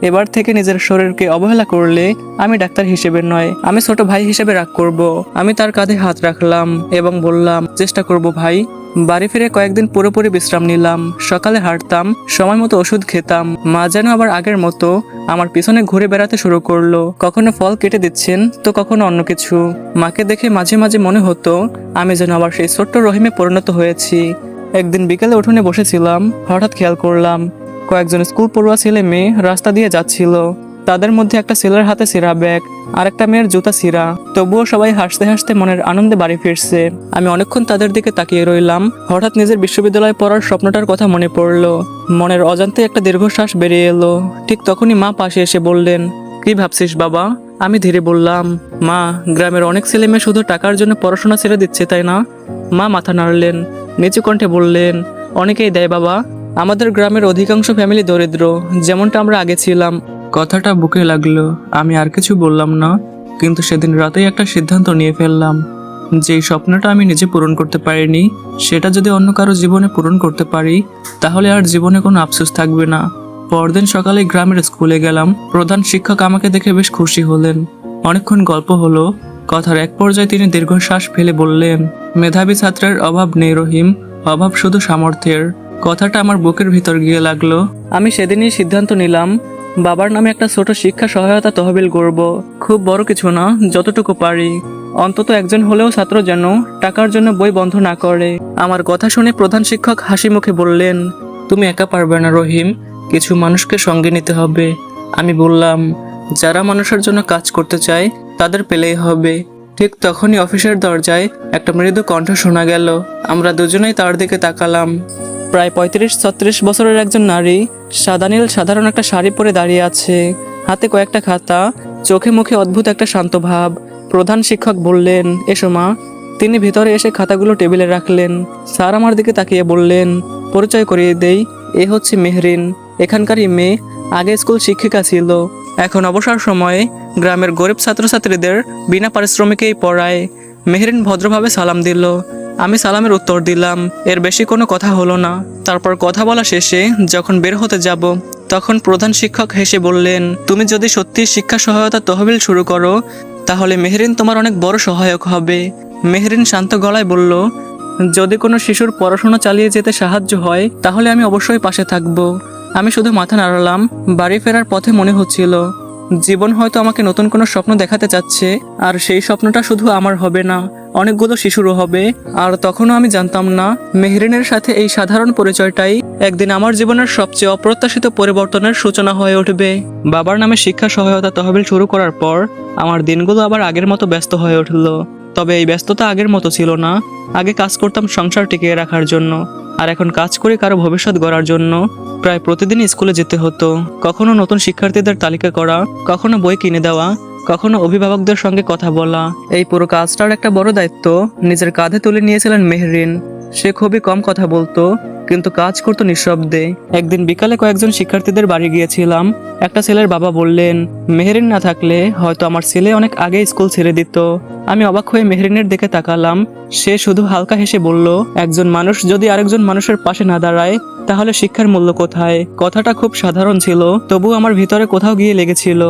এবার থেকে নিজের শরীরকে অবহেলা করলে আমি ডাক্তার হিসেবে নয়, আমি ছোট ভাই হিসেবে রাগ করব। আমি তার কাঁধে হাত রাখলাম এবং বললাম, চেষ্টা করব ভাই। বাড়ি ফিরে কয়েকদিন পুরোপুরি বিশ্রাম নিলাম। সকালে হাঁটতাম, সময় মতো ওষুধ খেতাম। মা যেন আবার আগের মতো আমার পিছনে ঘুরে বেড়াতে শুরু করলো। কখনো ফল কেটে দিচ্ছেন, তো কখনো অন্য কিছু। মাকে দেখে মাঝে মাঝে মনে হতো আমি যেন আবার সেই ছোট্ট রহিমে পরিণত হয়েছি। একদিন বিকেলে উঠোনে বসেছিলাম, হঠাৎ খেয়াল করলাম কয়েকজন স্কুল পড়ুয়া ছেলে মেয়ে রাস্তা দিয়ে যাচ্ছিল। তাদের মধ্যে একটা ছেলের হাতে ছেঁড়া ব্যাগ, আর একটা মেয়ের জুতা ছিঁড়া। তবুও সবাই হাসতে হাসতে মনের আনন্দে বাড়ি ফিরছে। আমি অনেকক্ষণ তাদের দিকে তাকিয়ে রইলাম। হঠাৎ নিজের বিশ্ববিদ্যালয়ে পড়ার স্বপ্নটার কথা মনে পড়লো। মনের অজান্তে একটা দীর্ঘশ্বাস বেরিয়ে এলো। ঠিক তখনই মা পাশে এসে বললেন, কি ভাবছিস বাবা? আমি ধীরে বললাম, মা, গ্রামের অনেক ছেলে মেয়ে শুধু টাকার জন্য পড়াশোনা ছেড়ে দিচ্ছে, তাই না? মা মাথা নাড়লেন, নিচু কণ্ঠে বললেন, অনেকেই দেয় বাবা। আমাদের গ্রামের অধিকাংশ ফ্যামিলি দরিদ্র, যেমনটা আমরা আগে ছিলাম। কথাটা বুকে লাগলো। আমি আর কিছু বললাম না, কিন্তু সেদিন রাতেই একটা সিদ্ধান্ত নিয়ে ফেললাম। যেই স্বপ্নটা আমি নিজে পূরণ করতে পারিনি, সেটা যদি অন্য কারো জীবনে পূরণ করতে পারি, তাহলে আর জীবনে কোনো আফসোস থাকবে না। পরদিন সকালে গ্রামের স্কুলে গেলাম। প্রধান শিক্ষক আমাকে দেখে বেশ খুশি হলেন। অনেকক্ষণ গল্প হলো। কথার এক পর্যায়ে তিনি দীর্ঘশ্বাস ফেলে বললেন, মেধাবী ছাত্রের অভাব নেই রহিম, অভাব শুধু সামর্থ্যের। কথাটা আমার বুকের ভিতর গিয়ে লাগলো। আমি সেদিনই সিদ্ধান্ত নিলাম, বাবার নামে একটা ছোট শিক্ষা সহায়তা তহবিল গড়ব। খুব বড় কিছু না, যতটুকু পারি। অন্তত একজন হলেও ছাত্র যেন টাকার জন্য বই বন্ধ না করে। আমার কথা শুনে প্রধান শিক্ষক হাসি মুখে বললেন, তুমি একা পারবে না রহিম, কিছু মানুষকে সঙ্গে নিতে হবে। আমি বললাম, যারা মানুষের জন্য কাজ করতে চায় তাদের পেলেই হবে। ঠিক তখনই অফিসের দরজায় একটা মৃদু কণ্ঠ শোনা গেল। আমরা দুজনেই তার দিকে তাকালাম। প্রায় 35-36 বছরের একজন নারী, সাদা নীল সাধারণ একটা শাড়ি পরে দাঁড়িয়ে আছে, হাতে কয়েকটা খাতা, চোখে মুখে অদ্ভুত একটা শান্ত ভাব। প্রধান শিক্ষক বললেন, এসো মা। তিনি ভিতরে এসে খাতাগুলো টেবিলে রাখলেন। স্যার আমার দিকে তাকিয়ে বললেন, পরিচয় করিয়ে দেই, এ হচ্ছে মেহরিন, এখানকারই মেয়ে। আগে স্কুল শিক্ষিকা ছিল, এখন অবসর সময়ে গ্রামের গরিব ছাত্রছাত্রীদের বিনা পারিশ্রমিকেই পড়ায়। মেহরিন ভদ্রভাবে সালাম দিল। আমি সালামের উত্তর দিলাম। এর বেশি কোনো কথা হলো না। তারপর কথা বলা শেষে যখন বের হতে যাব, তখন প্রধান শিক্ষক হেসে বললেন, তুমি যদি সত্যি শিক্ষা সহায়তা তহবিল শুরু করো, তাহলে মেহরিন তোমার অনেক বড় সহায়ক হবে। মেহরিন শান্ত গলায় বলল, যদি কোনো শিশুর পড়াশোনা চালিয়ে যেতে সাহায্য হয়, তাহলে আমি অবশ্যই পাশে থাকব। আমি শুধু মাথা নাড়ালাম। বাড়ি ফেরার পথে মনে হচ্ছিল, জীবন হয়তো আমাকে নতুন কোনো স্বপ্ন দেখাতে চাচ্ছে, আর সেই স্বপ্নটা শুধু আমার হবে না, অনেকগুলো শিশুরও হবে। আর তখনও আমি জানতাম না, মেহরিনের সাথে এই সাধারণ পরিচয়টাই একদিন আমার জীবনের সবচেয়ে অপ্রত্যাশিত পরিবর্তনের সূচনা হয়ে উঠবে। বাবার নামে শিক্ষা সহায়তা তহবিল শুরু করার পর আমার দিনগুলো আবার আগের মতো ব্যস্ত হয়ে উঠল। তবে এই ব্যস্ততা আগের মতো ছিল না। আগে কাজ করতাম সংসার টিকিয়ে রাখার জন্য, আর এখন কাজ করি কারো ভবিষ্যৎ গড়ার জন্য। প্রায় প্রতিদিন স্কুলে যেতে হতো। কখনো নতুন শিক্ষার্থীদের তালিকা করা, কখনো বই কিনে দেওয়া, কখনো অভিভাবকদের সঙ্গে কথা বলা। এই পুরো কাজটার একটা বড় দায়িত্ব নিজের কাঁধে তুলে নিয়েছিলেন মেহরিন। সে খুবই কম কথা বলতো, কিন্তু কাজ করতো নিঃশব্দে। একদিন বিকালে কয়েকজন শিক্ষার্থীদের বাড়ি গিয়েছিলাম। একটা ছেলের বাবা বললেন, মেহেরিন না থাকলে হয়তো আমার ছেলে অনেক আগে স্কুল ছেড়ে দিত। আমি অবাক হয়ে মেহেরিনের দিকে তাকালাম। সে শুধু হালকা হেসে বলল, একজন মানুষ যদি আরেকজন মানুষের পাশে না দাঁড়ায় তাহলে শিক্ষার মূল্য কোথায়? কথাটা খুব সাধারণ ছিল, তবু আমার ভিতরে কোথাও গিয়ে লেগেছিল।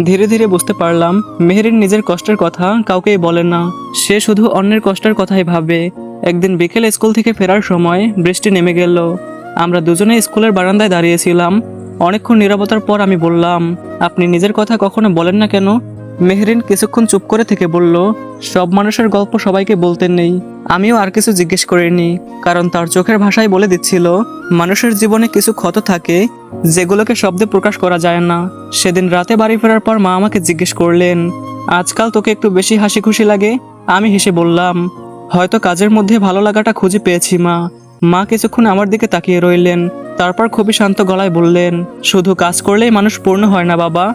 ধীরে ধীরে বুঝতে পারলাম মেহেরিন নিজের কষ্টের কথা কাউকেই বলে না, সে শুধু অন্যের কষ্টের কথাই ভাবে। একদিন বিকেলে স্কুল থেকে ফেরার সময় বৃষ্টি নেমে গেল। আমরা দুজনে স্কুলের বারান্দায় দাঁড়িয়েছিলাম। অনেকক্ষণ নীরবতার পর আমি বললাম, আপনি নিজের কথা কখনো বলেন না কেন? মেহেরিন কিছুক্ষণ চুপ করে থেকে বলল, সব মানুষের গল্প সবাইকে বলতে নেই। আমিও আর কিছু জিজ্ঞেস করিনি, কারণ তার চোখের ভাষায় বলে দিচ্ছিল মানুষের জীবনে কিছু ক্ষত থাকে যেগুলোকে শব্দে প্রকাশ করা যায় না। সেদিন রাতে বাড়ি ফেরার পর মা আমাকে জিজ্ঞেস করলেন, আজকাল তোকে একটু বেশি হাসি খুশি লাগে? আমি হেসে বললাম, হয়তো কাজের মধ্যে ভালো লাগাটা খুঁজে পেয়েছি মা। মা কিছুক্ষণ আমার দিকে তাকিয়ে রইলেন, তারপর খুবই শান্ত গলায় বললেন, শুধু কাজ করলেই মানুষ পূর্ণ হয় না বাবা।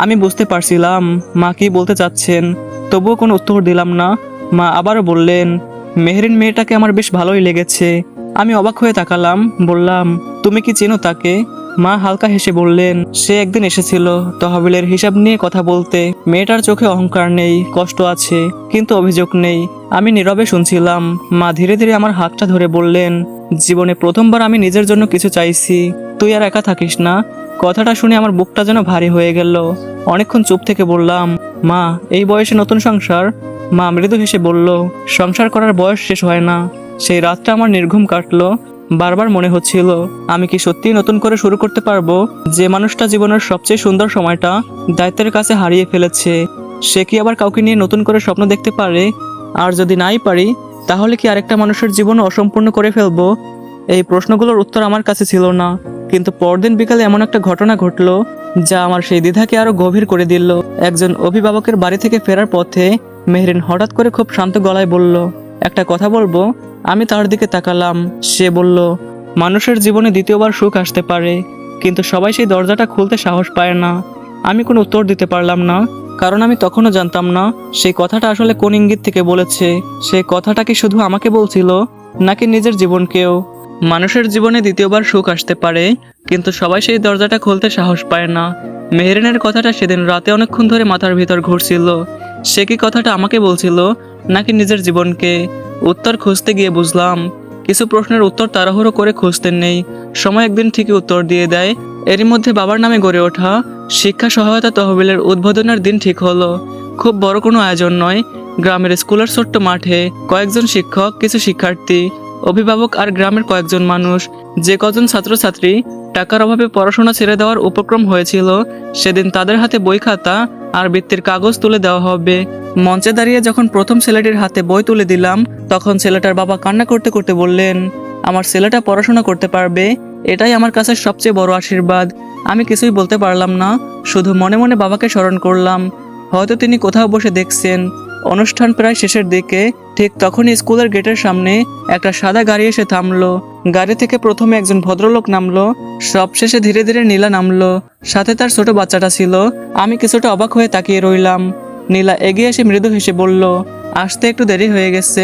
আমি বুঝতে পারছিলাম মা কি বলতে চাচ্ছেন, তবুও কোনো উত্তর দিলাম না। মা আবারও বললেন, মেহেরিন মেয়েটাকে আমার বেশ ভালোই লেগেছে। আমি অবাক হয়ে তাকালাম, বললাম, তুমি কি চেনো তাকে? মা হালকা হেসে বললেন, সে একদিন এসেছিল তহবিলের হিসাব নিয়ে কথা বলতে। মেয়েটার চোখে অহংকার নেই, কষ্ট আছে, কিন্তু অভিযোগ নেই। আমি নীরবে শুনছিলাম। মা ধীরে ধীরে আমার হাতটা ধরে বললেন, জীবনে প্রথমবার আমি নিজের জন্য কিছু চাইছি, তুই আর একা থাকিস না। কথাটা শুনে আমার বুকটা যেন ভারী হয়ে গেল। অনেকক্ষণ চুপ থেকে বললাম, মা এই বয়সে নতুন সংসার? মা মৃদু হেসে বলল, সংসার করার বয়স শেষ হয় না। সেই রাতটা আমার নির্ঘুম কাটলো। বারবার মনে হচ্ছিল, আমি কি সত্যিই নতুন করে শুরু করতে পারবো? যে মানুষটা জীবনের সবচেয়ে সুন্দর সময়টা দায়িত্বের কাছে হারিয়ে ফেলেছে, সে কি আবার কাউকে নিয়ে নতুন করে স্বপ্ন দেখতে পারে? আর যদি নাই পারি, তাহলে কি আরেকটা মানুষের জীবন অসম্পূর্ণ করে ফেলবো? এই প্রশ্নগুলোর উত্তর আমার কাছে ছিল না, কিন্তু পরদিন বিকালে এমন একটা ঘটনা ঘটলো যা আমার সেই দ্বিধাকে আরো গভীর করে দিল। একজন অভিভাবকের বাড়ি থেকে ফেরার পথে মেহরিন হঠাৎ করে খুব শান্ত গলায় বলল, একটা কথা বলবো? আমি তার দিকে তাকালাম। সে বলল, মানুষের জীবনে দ্বিতীয়বার সুখ আসতে পারে, কিন্তু সবাই সেই দরজাটা খুলতে সাহস পায় না। আমি কোনো উত্তর দিতে পারলাম না, কারণ আমি তখনও জানতাম না সেই কথাটা আসলে কোন ইঙ্গিত থেকে বলেছে। সেই কথাটা কি শুধু আমাকে বলছিল, নাকি নিজের জীবনকেও? মানুষের জীবনে দ্বিতীয়বার সুখ আসতে পারে, কিন্তু সবাই সেই দরজাটা খুলতে সাহস পায় না। মেহরিনের কথাটা সেদিন রাতে অনেকক্ষণ ধরে মাথার ভিতর ঘুরছিল। সে কি কথাটা আমাকে বলছিল, নাকি নিজের জীবনকে? উত্তর খুঁজতে গিয়ে বুঝলাম, কিছু প্রশ্নের উত্তর তাড়াহুড়ো করে খুঁজতে নেই, সময় একদিন ঠিকই উত্তর দিয়ে দেয়। এরই মধ্যে বাবার নামে গড়ে ওঠা শিক্ষা সহায়তা তহবিলের উদ্বোধনের দিন ঠিক হলো। খুব বড় কোনো আয়োজন নয়, গ্রামের স্কুলের ছোট্ট মাঠে কয়েকজন শিক্ষক, কিছু শিক্ষার্থী, অভিভাবক আর গ্রামের কয়েকজন মানুষ, যে কজন ছাত্রছাত্রী টাকার অভাবে পড়াশোনা ছেড়ে দেওয়ার উপক্রম হয়েছিল, সেদিন তাদের হাতে বই খাতা আর বৃত্তির কাগজ তুলে দেওয়া হবে। মঞ্চে দাঁড়িয়ে যখন প্রথম ছেলেটির হাতে বই তুলে দিলাম, তখন ছেলেটার বাবা কান্না করতে করতে বললেন, আমার ছেলেটা পড়াশোনা করতে পারবে, এটাই আমার কাছে সবচেয়ে বড় আশীর্বাদ। আমি কিছুই বলতে পারলাম না, শুধু মনে মনে বাবাকে স্মরণ করলাম। হয়তো তিনি কোথাও বসে দেখছেন। অনুষ্ঠান প্রায় শেষের দিকে। ঠিক তখনই স্কুলের গেটের সামনে একটা সাদা গাড়ি এসে থামলো। গাড়ি থেকে প্রথমে একজন ভদ্রলোক নামলো, সবশেষে ধীরে ধীরে নীলা নামলো। সাথে তার ছোট বাচ্চাটা ছিল। আমি কিছুটা অবাক হয়ে তাকিয়ে রইলাম। নীলা এগিয়ে এসে মৃদু হেসে বলল, আসতে একটু দেরি হয়ে গেছে।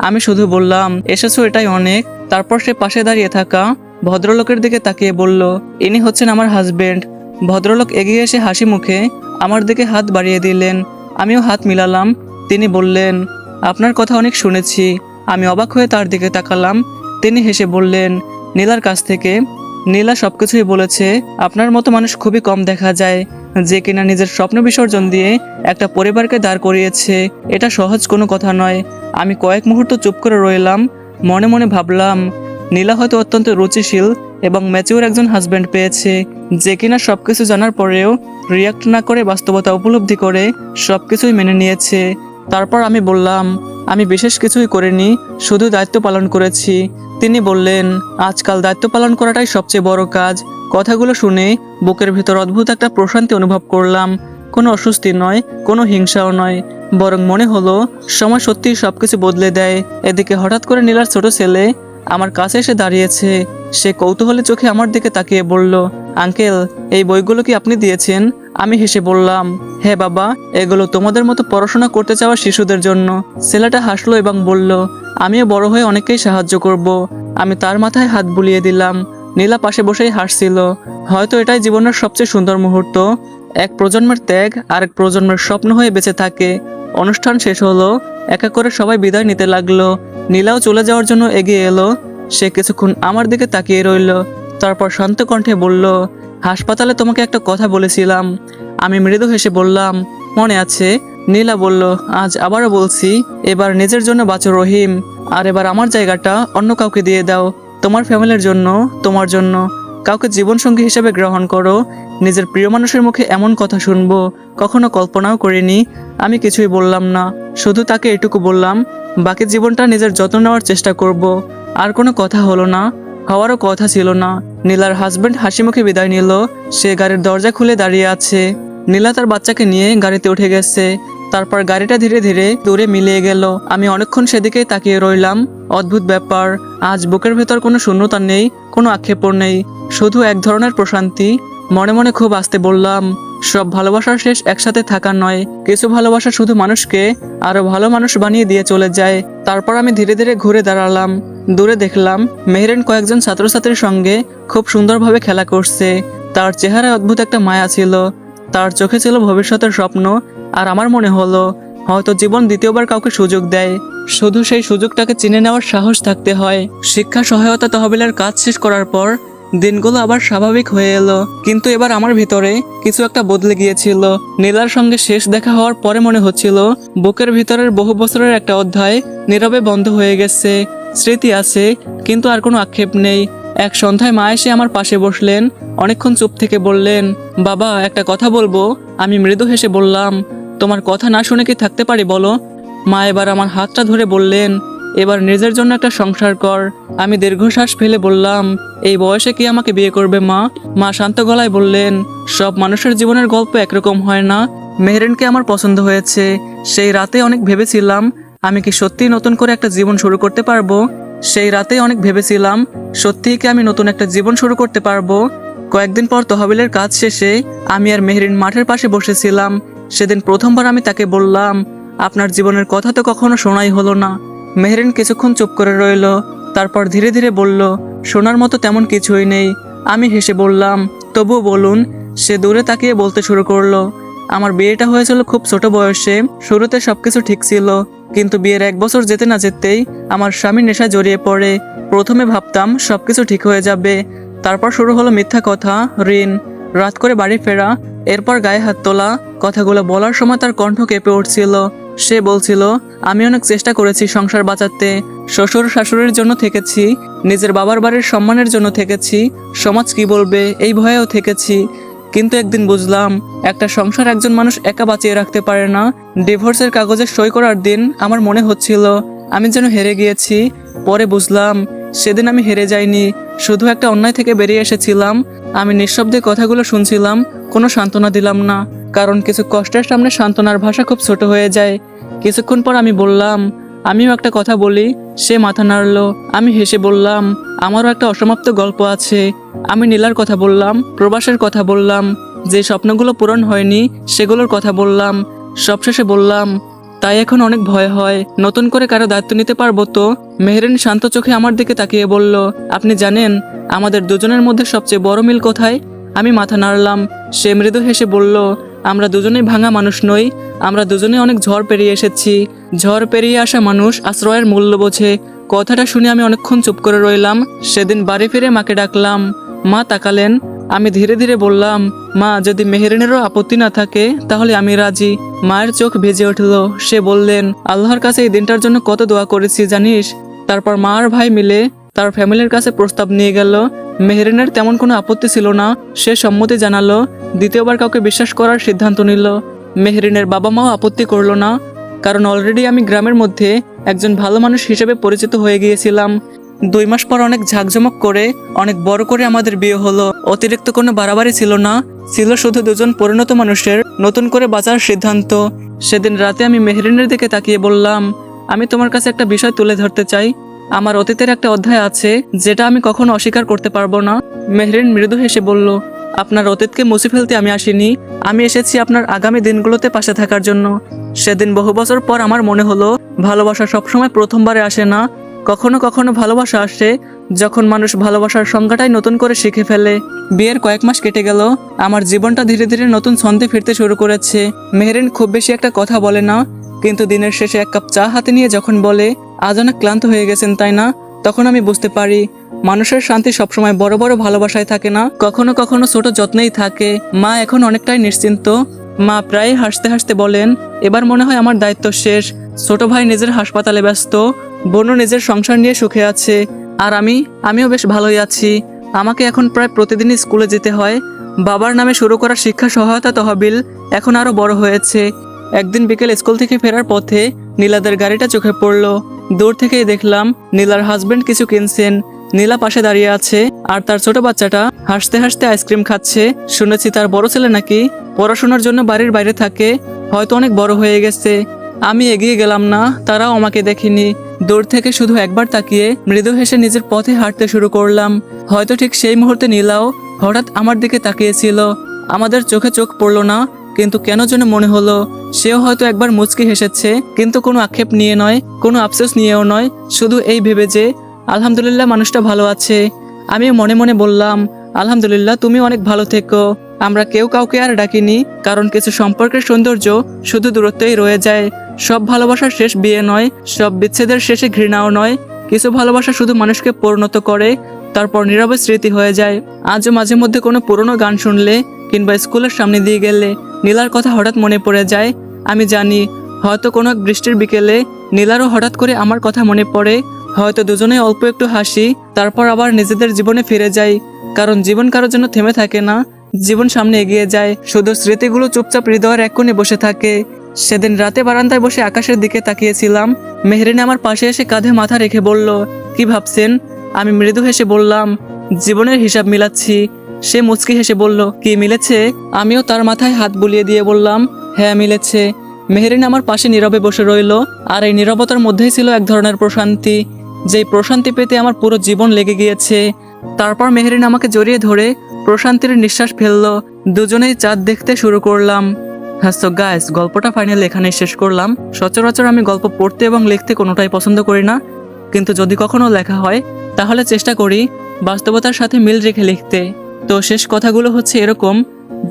আমি শুধু বললাম, এসেছো এটাই অনেক। তারপর সে পাশে দাঁড়িয়ে থাকা ভদ্রলোকের দিকে তাকিয়ে বলল, ইনি হচ্ছেন আমার হাজবেন্ড। ভদ্রলোক এগিয়ে এসে হাসি মুখে আমার দিকে হাত বাড়িয়ে দিলেন। আমিও হাত মিলালাম। তিনি বললেন, আপনার কথা অনেক শুনেছি। আমি অবাক হয়ে তার দিকে তাকালাম। তিনি হেসে বললেন, নীলার কাছ থেকে? নীলা সবকিছুই বলেছে। আপনার মতো মানুষ খুবই কম দেখা যায়, যে কিনা নিজের স্বপ্ন বিসর্জন দিয়ে একটা পরিবারকে দাঁড় করিয়েছে। এটা সহজ কোনো কথা নয়। আমি কয়েক মুহূর্ত চুপ করে রইলাম। মনে মনে ভাবলাম, নীলা হয়তো অত্যন্ত রুচিশীল এবং ম্যাচিউর একজন হাজব্যান্ড পেয়েছে, যে কিনা সবকিছু জানার পরেও রিয়াক্ট না করে বাস্তবতা উপলব্ধি করে সবকিছুই মেনে নিয়েছে। তারপর আমি বললাম, আমি বিশেষ কিছুই করিনি, শুধু দায়িত্ব পালন করেছি। তিনি বললেন, আজকাল দায়িত্ব পালন করাটাই সবচেয়ে বড় কাজ। কথাগুলো শুনে বুকের ভিতর অদ্ভুত একটা প্রশান্তি অনুভব করলাম। কোনো অস্বস্তি নয়, কোনো হিংসাও নয়, বরং মনে হলো সময় সত্যিই সবকিছু বদলে দেয়। এদিকে হঠাৎ করে নীলার ছোট ছেলে আমার কাছে এসে দাঁড়িয়েছে। সে কৌতূহলী চোখে আমার দিকে তাকিয়ে বলল, আঙ্কেল, এই বইগুলো কি আপনি দিয়েছেন? আমি হেসে বললাম, হ্যাঁ বাবা, এগুলো তোমাদের মতো পড়াশোনা করতে চাওয়া শিশুদের জন্য। ছেলেটা হাসলো এবং বলল, আমিও বড় হয়ে অনেককেই সাহায্য করব। আমি তার মাথায় হাত বুলিয়ে দিলাম। নীলা পাশে বসেই হাসছিল। হয়তো এটাই জীবনের সবচেয়ে সুন্দর মুহূর্ত। এক প্রজন্মের ত্যাগ আরেক প্রজন্মের স্বপ্ন হয়ে বেঁচে থাকে। অনুষ্ঠান শেষ হলো। এক এক করে সবাই বিদায় নিতে লাগলো। নীলাও চলে যাওয়ার জন্য এগিয়ে এলো। সে কিছুক্ষণ আমার দিকে তাকিয়ে রইল, তারপর শান্ত কণ্ঠে বলল, হাসপাতালে তোমাকে একটা কথা বলেছিলাম। আমি মৃদু হেসে বললাম, মনে আছে? নীলা বলল, আজ আবারও বলছি, এবার নিজের জন্য বাঁচো রহিম। আর এবার আমার জায়গাটা অন্য কাউকে দিয়ে দাও। তোমার ফ্যামিলির জন্য, তোমার জন্য। কাউকে জীবনসঙ্গী হিসেবে গ্রহণ করো। নিজের প্রিয় মানুষের মুখে এমন কথা শুনবো কখনো কল্পনাও করিনি। আমি কিছুই বললাম না, শুধু তাকে এটুকু বললাম, বাকি জীবনটা নিজের যত্ন নেওয়ার চেষ্টা করব। আর কোনো কথা হলো না, হওয়ারও কথা ছিল না। নীলার হাজবেন্ড হাসি মুখে বিদায় নিল। সে গাড়ির দরজা খুলে দাঁড়িয়ে আছে। নীলা তার বাচ্চাকে নিয়ে গাড়িতে উঠে গেছে। তারপর গাড়িটা ধীরে ধীরে দূরে মিলিয়ে গেল। আমি অনেকক্ষণ সেদিকেই তাকিয়ে রইলাম। অদ্ভুত ব্যাপার, আজ বুকের ভেতর কোনো শূন্যতা নেই, কোনো আক্ষেপও নেই, শুধু এক ধরনের প্রশান্তি। মনে মনে খুব আস্তে বললাম, সব ভালোবাসার শেষ একসাথে থাকা নয়। কিছু ভালোবাসা শুধু মানুষকে আরো ভালো মানুষ বানিয়ে দিয়ে চলে যায়। তারপর আমি ধীরে ধীরে ঘুরে দাঁড়ালাম। দূরে দেখলাম মেহরিন কয়েকজন ছাত্রছাত্রীর সঙ্গে খুব সুন্দরভাবে খেলা করছে। তার চেহারায় অদ্ভুত একটা মায়া ছিল। তার চোখে ছিল ভবিষ্যতের স্বপ্ন। আর আমার মনে হলো, হয়তো জীবন দ্বিতীয়বার কাউকে সুযোগ দেয়, শুধু সেই সুযোগটাকে চিনে নেওয়ার সাহস থাকতে হয়। শিক্ষা সহায়তা তহবিলের কাজ শেষ করার পর দিনগুলো আবার স্বাভাবিক হয়ে এলো। কিন্তু এবার আমার ভিতরে কিছু একটা বদলে গিয়েছিল। নীলার সঙ্গে শেষ দেখা হওয়ার পরে মনে হচ্ছিল বুকের ভিতরের বহু বছরের একটা অধ্যায় নীরবে বন্ধ হয়ে গেছে। স্মৃতি আছে, কিন্তু আর কোনো আক্ষেপ নেই। এক সন্ধ্যায় মা এসে আমার পাশে বসলেন। অনেকক্ষণ চুপ থেকে বললেন, বাবা, একটা কথা বলবো। আমি মৃদু হেসে বললাম, তোমার কথা না শুনে কি থাকতে পারি বলো? মা এবার আমার হাতটা ধরে বললেন, এবার নিজের জন্য একটা সংসার কর। আমি দীর্ঘশ্বাস ফেলে বললাম, এই বয়সে কি আমাকে বিয়ে করবে মা? মা শান্ত গলায় বললেন, সব মানুষের জীবনের গল্প একরকম হয় না। মেহরিনকে আমার পছন্দ হয়েছে। সেই রাতে অনেক ভেবেছিলাম, আমি কি সত্যিই নতুন করে একটা জীবন শুরু করতে পারবো। সেই রাতে অনেক ভেবেছিলাম, সত্যিই কি আমি নতুন একটা জীবন শুরু করতে পারবো। কয়েকদিন পর তহবিলের কাজ শেষে আমি আর মেহরিন মাঠের পাশে বসেছিলাম। সেদিন প্রথমবার আমি তাকে বললাম, আপনার জীবনের কথা তো কখনো শোনাই হলো না। মেহরিন কিছুক্ষণ চুপ করে রইল, তারপর ধীরে ধীরে বলল, শোনার মতো তেমন কিছুই নেই। আমি হেসে বললাম, তবুও বলুন। সে দূরে তাকিয়ে বলতে শুরু করলো, আমার বিয়েটা হয়েছিল খুব ছোট বয়সে। শুরুতে সবকিছু ঠিক ছিল, কিন্তু বিয়ের 1 বছর যেতে না যেতেই আমার স্বামী নেশায় জড়িয়ে পড়ে। প্রথমে ভাবতাম সবকিছু ঠিক হয়ে যাবে, তারপর শুরু হলো মিথ্যা কথা, ঋণ, রাত করে বাড়ি ফেরা, এরপর গায়ে হাত তোলা। কথাগুলো বলার সময় তার কণ্ঠ কেঁপে উঠছিল। সে বলছিল, আমি অনেক চেষ্টা করেছি সংসার বাঁচাতে, শ্বশুর শাশুড়ির জন্য থেকেছি, নিজের বাবার বাড়ির সম্মানের জন্য থেকেছি, সমাজ কি বলবে এই ভয়েও থেকেছি। কিন্তু একদিন বুঝলাম, একটা সংসার একজন মানুষ একা বাঁচিয়ে রাখতে পারে না। ডিভোর্সের কাগজে সই করার দিন আমার মনে হচ্ছিল আমি যেন হেরে গিয়েছি। পরে বুঝলাম, সেদিন আমি হেরে যাইনি, শুধু একটা অন্যায় থেকে বেরিয়ে এসেছিলাম। আমি নিঃশব্দে কথাগুলো শুনছিলাম, কোনো সান্ত্বনা দিলাম না, কারণ কিছু কষ্টের সামনে সান্ত্বনার ভাষা খুব ছোট হয়ে যায়। কিছুক্ষণ পর আমি বললাম, আমিও একটা কথা বলি। সে মাথা নাড়ল। আমি হেসে বললাম, আমারও একটা অসমাপ্ত গল্প আছে। আমি নীলার কথা বললাম, প্রবাসের কথা বললাম, যে স্বপ্নগুলো পূরণ হয়নি সেগুলোর কথা বললাম। সবশেষে বললাম, তাই এখন অনেক ভয় হয়, নতুন করে কারো দায়িত্ব নিতে পারবো তো। মেহরিন শান্ত চোখে আমার দিকে তাকিয়ে বলল, আপনি জানেন আমাদের দুজনের মধ্যে সবচেয়ে বড় মিল কোথায়? আমি মাথা নাড়লাম। সে মৃদু হেসে বলল, আমরা দুজনেই ভাঙা মানুষ নই, আমরা দুজনে অনেক ঝড় পেরিয়ে এসেছি। ঝড় পেরিয়ে আসা মানুষ আশ্রয়ের মূল্য বোঝে। কথাটা শুনে আমি অনেকক্ষণ চুপ করে রইলাম। সেদিন বাড়ি ফিরে মাকে ডাকলাম। মা তাকালেন। আমি ধীরে ধীরে বললাম, মা, যদি মেহরিনেরও আপত্তি না থাকে তাহলে আমি রাজি। মায়ের চোখ ভিজে উঠল। সে বললেন, আল্লাহর কাছে এই দিনটার জন্য কত দোয়া করেছি জানিস। তারপর মা আর ভাই মিলে তার ফ্যামিলির কাছে প্রস্তাব নিয়ে গেল। মেহরিনের তেমন কোনো আপত্তি ছিল না। সে সম্মতি জানালো, দ্বিতীয়বার কাউকে বিশ্বাস করার সিদ্ধান্ত নিল। মেহরিনের বাবা মাও আপত্তি করলো না, কারণ অলরেডি আমি গ্রামের মধ্যে একজন ভালো মানুষ হিসেবে পরিচিত হয়ে গিয়েছিলাম। 2 মাস পর অনেক ঝাঁকঝমক করে, অনেক বড় করে আমাদের বিয়ে হলো। অতিরিক্ত কোনো বাড়াবাড়ি ছিল না, ছিল শুধু দুজন পরিণত মানুষের নতুন করে বাঁচার সিদ্ধান্ত। সেদিন রাতে আমি মেহরিনের দিকে তাকিয়ে বললাম, আমি তোমার কাছে একটা বিষয় তুলে ধরতে চাই। আমার অতীতের একটা অধ্যায় আছে যেটা আমি কখনো অস্বীকার করতে পারবো না। মেহরিন মৃদু হেসে বলল, আপনার অতীতকে মুছে ফেলতে আমি আসিনি, আমি এসেছি আপনার আগামী দিনগুলোতে পাশে থাকার জন্য। সেদিন বহু বছর পর আমার মনে হলো ভালোবাসা সবসময় প্রথমবারে আসে না, কখনো কখনো ভালোবাসা আসে যখন মানুষ ভালোবাসার সংজ্ঞাটাই নতুন করে শিখে ফেলে। বিয়ের কয়েক মাস কেটে গেল, আমার জীবনটা ধীরে ধীরে নতুন ছন্দে ফিরতে শুরু করেছে। মেহেরিন খুব বেশি একটা কথা বলে না, কিন্তু দিনের শেষে এক কাপ চা হাতে নিয়ে যখন বলে আজ অনেক ক্লান্ত হয়ে গেছেন তাই না, তখন আমি বুঝতে পারি মানুষের শান্তি সবসময় বড় বড় ভালোবাসায় থাকে না, কখনো কখনো ছোট যত্নেই থাকে। মা এখন অনেকটাই নিশ্চিন্ত। মা প্রায় হাসতে হাসতে বলেন, এবার মনে হয় আমার দায়িত্ব শেষ। ছোট ভাই নিজের হাসপাতালে ব্যস্ত, বোনও নিজের সংসার নিয়ে সুখে আছে, আর আমিও বেশ ভালোই আছি। আমাকে এখন প্রায় প্রতিদিনই স্কুলে যেতে হয়। বাবার নামে শুরু করা শিক্ষা সহায়তা তহবিল এখন আরো বড় হয়েছে। একদিন বিকেল স্কুল থেকে ফেরার পথে নীলাদের গাড়িটা চোখে পড়লো। দূর থেকেই দেখলাম নীলার হাজবেন্ড কিছু কিনছেন। নীলা পাশে দাঁড়িয়ে আছে, আর তার ছোট বাচ্চাটা হাসতে হাসতে আইসক্রিম খাচ্ছে। শুনেছি তার বড় ছেলে নাকি পড়াশোনার জন্য বাড়ির বাইরে থাকে, হয়তো অনেক বড় হয়ে গেছে। আমি এগিয়ে গেলাম না, তারাও আমাকে দেখেনি। দূর থেকে শুধু একবার তাকিয়ে মৃদু হেসে নিজের পথে হাঁটতে শুরু করলাম। হয়তো ঠিক সেই মুহূর্তে নীলাও হঠাৎ আমার দিকে তাকিয়েছিল। আমাদের চোখে চোখ পড়লো না, কিন্তু কেন যেন মনে হলো সেও হয়তো একবার মুচকি হেসেছে, কিন্তু কোনো আক্ষেপ নিয়ে নয়, কোনো আফসোস নিয়েও নয়, শুধু এই ভেবে যে আলহামদুলিল্লাহ মানুষটা ভালো আছে। আমি মনে মনে বললাম, আলহামদুলিল্লাহ তুমি অনেক ভালো থেকো। আমরা কেউ কাউকে আর ডাকিনি, কারণ কিছু সম্পর্কের সৌন্দর্য শুধু দূরত্বেই রয়ে যায়। সব ভালোবাসার শেষ বিয়ে নয়, সব বিচ্ছেদের শেষে ঘৃণাও নয়। কিছু ভালোবাসা শুধু মানুষকে পরিণত করে, তারপর নীরবে স্মৃতি হয়ে যায়। আজও মাঝে মধ্যে কোনো পুরনো গান শুনলে কিংবা স্কুলের সামনে দিয়ে গেলে নীলার কথা হঠাৎ মনে পড়ে যায়। আমি জানি হয়তো কোনো এক বৃষ্টির বিকেলে নীলারও হঠাৎ করে আমার কথা মনে পড়ে। হয়তো দুজনে অল্প একটু হাসি, তারপর আবার নিজেদের জীবনে ফিরে যাই। কারণ জীবন কারোর জন্য থেমে থাকে না, জীবন সামনে এগিয়ে যায়, শুধু স্মৃতিগুলো চুপচাপ হৃদয়ের এক কোণে বসে থাকে। সেদিন রাতে বারান্দায় বসে আকাশের দিকে তাকিয়েছিলাম। মেহরিন আমার পাশে এসে কাঁধে মাথা রেখে বলল, কি ভাবছেন? আমি মৃদু হেসে বললাম, জীবনের হিসাব মিলাচ্ছি। সে মুচকি হেসে বলল, কি মিলেছে? আমিও তার মাথায় হাত বুলিয়ে দিয়ে বললাম, হ্যাঁ মিলেছে। মেহরিন আমার পাশে নীরবে বসে রইল, আর এই নীরবতার মধ্যেই ছিল এক ধরনের প্রশান্তি, যেই প্রশান্তি পেতে আমার পুরো জীবন লেগে গিয়েছে। তারপর মেহরিন আমাকে জড়িয়ে ধরে প্রশান্তির নিঃশ্বাস ফেললো। দুজনেই চাঁদ দেখতে শুরু করলাম। হ্যাঁ সো গাইস, গল্পটা ফাইনালি এখানেই শেষ করলাম। সচরাচর আমি গল্প পড়তে এবং লিখতে কোনোটাই পছন্দ করি না, কিন্তু যদি কখনো লেখা হয় তাহলে চেষ্টা করি বাস্তবতার সাথে মিল রেখে লিখতে। তো শেষ কথাগুলো হচ্ছে এরকম,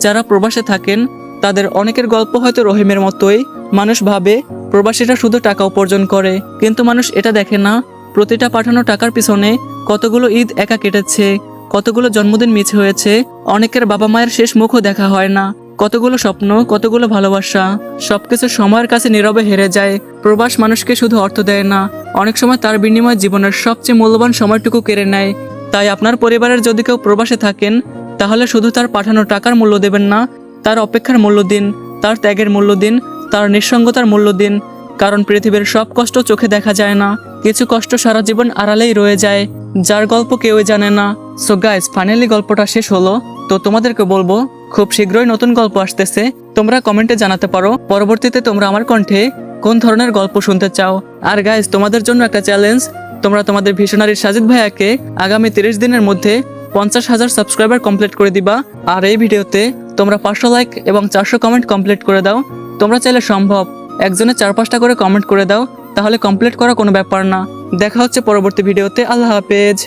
যারা প্রবাসে থাকেন তাদের অনেকের গল্প হয়তো রহিমের মতোই। মানুষ ভাবে প্রবাসীরা শুধু টাকা উপার্জন করে, কিন্তু মানুষ এটা দেখে না প্রতিটা পাঠানো টাকার পিছনে কতগুলো ঈদ একা কেটেছে, কতগুলো জন্মদিন মিছে হয়েছে, অনেকের বাবা মায়ের শেষ মুখও দেখা হয় না, কতগুলো স্বপ্ন, কতগুলো ভালোবাসা, সবকিছু সময়ের কাছে নীরবে হেরে যায়। প্রবাস মানুষকে শুধু অর্থ দেয় না, অনেক সময় তার বিনিময়ে জীবনের সবচেয়ে মূল্যবান সময়টুকু কেড়ে নেয়। তাই আপনার পরিবারের যদি কেউ প্রবাসে থাকেন, তাহলে শুধু তার পাঠানো টাকার মূল্য দেবেন না, তার অপেক্ষার মূল্য দিন, তার ত্যাগের মূল্য দিন, তার নিঃসঙ্গতার মূল্য দিন। কারণ পৃথিবীর সব কষ্ট চোখে দেখা যায় না, কিছু কষ্ট সারা জীবন আড়ালেই রয়ে যায়, যার গল্প কেউই জানে না। সো গাইস, ফাইনালি গল্পটা শেষ হলো। তো তোমাদেরকে বলবো খুব শীঘ্রই নতুন গল্প আসতেছে। তোমরা কমেন্টে জানাতে পারো পরবর্তীতে তোমরা আমার কণ্ঠে কোন ধরনের গল্প শুনতে চাও। আর গাইস, তোমাদের জন্য একটা চ্যালেঞ্জ, তোমরা তোমাদের ভিশনারি সাজিদ ভাইয়াকে আগামী 30 দিনের মধ্যে 50,000 সাবস্ক্রাইবার কমপ্লিট করে দিবা। আর এই ভিডিওতে তোমরা 500 লাইক এবং 400 কমেন্ট কমপ্লিট করে দাও। তোমরা চাইলে সম্ভব একজনে 4-5টা করে কমেন্ট করে দাও, তাহলে কমপ্লিট করা কোনো ব্যাপার না। দেখা হচ্ছে পরবর্তী ভিডিওতে। আল্লাহ হাফেজ।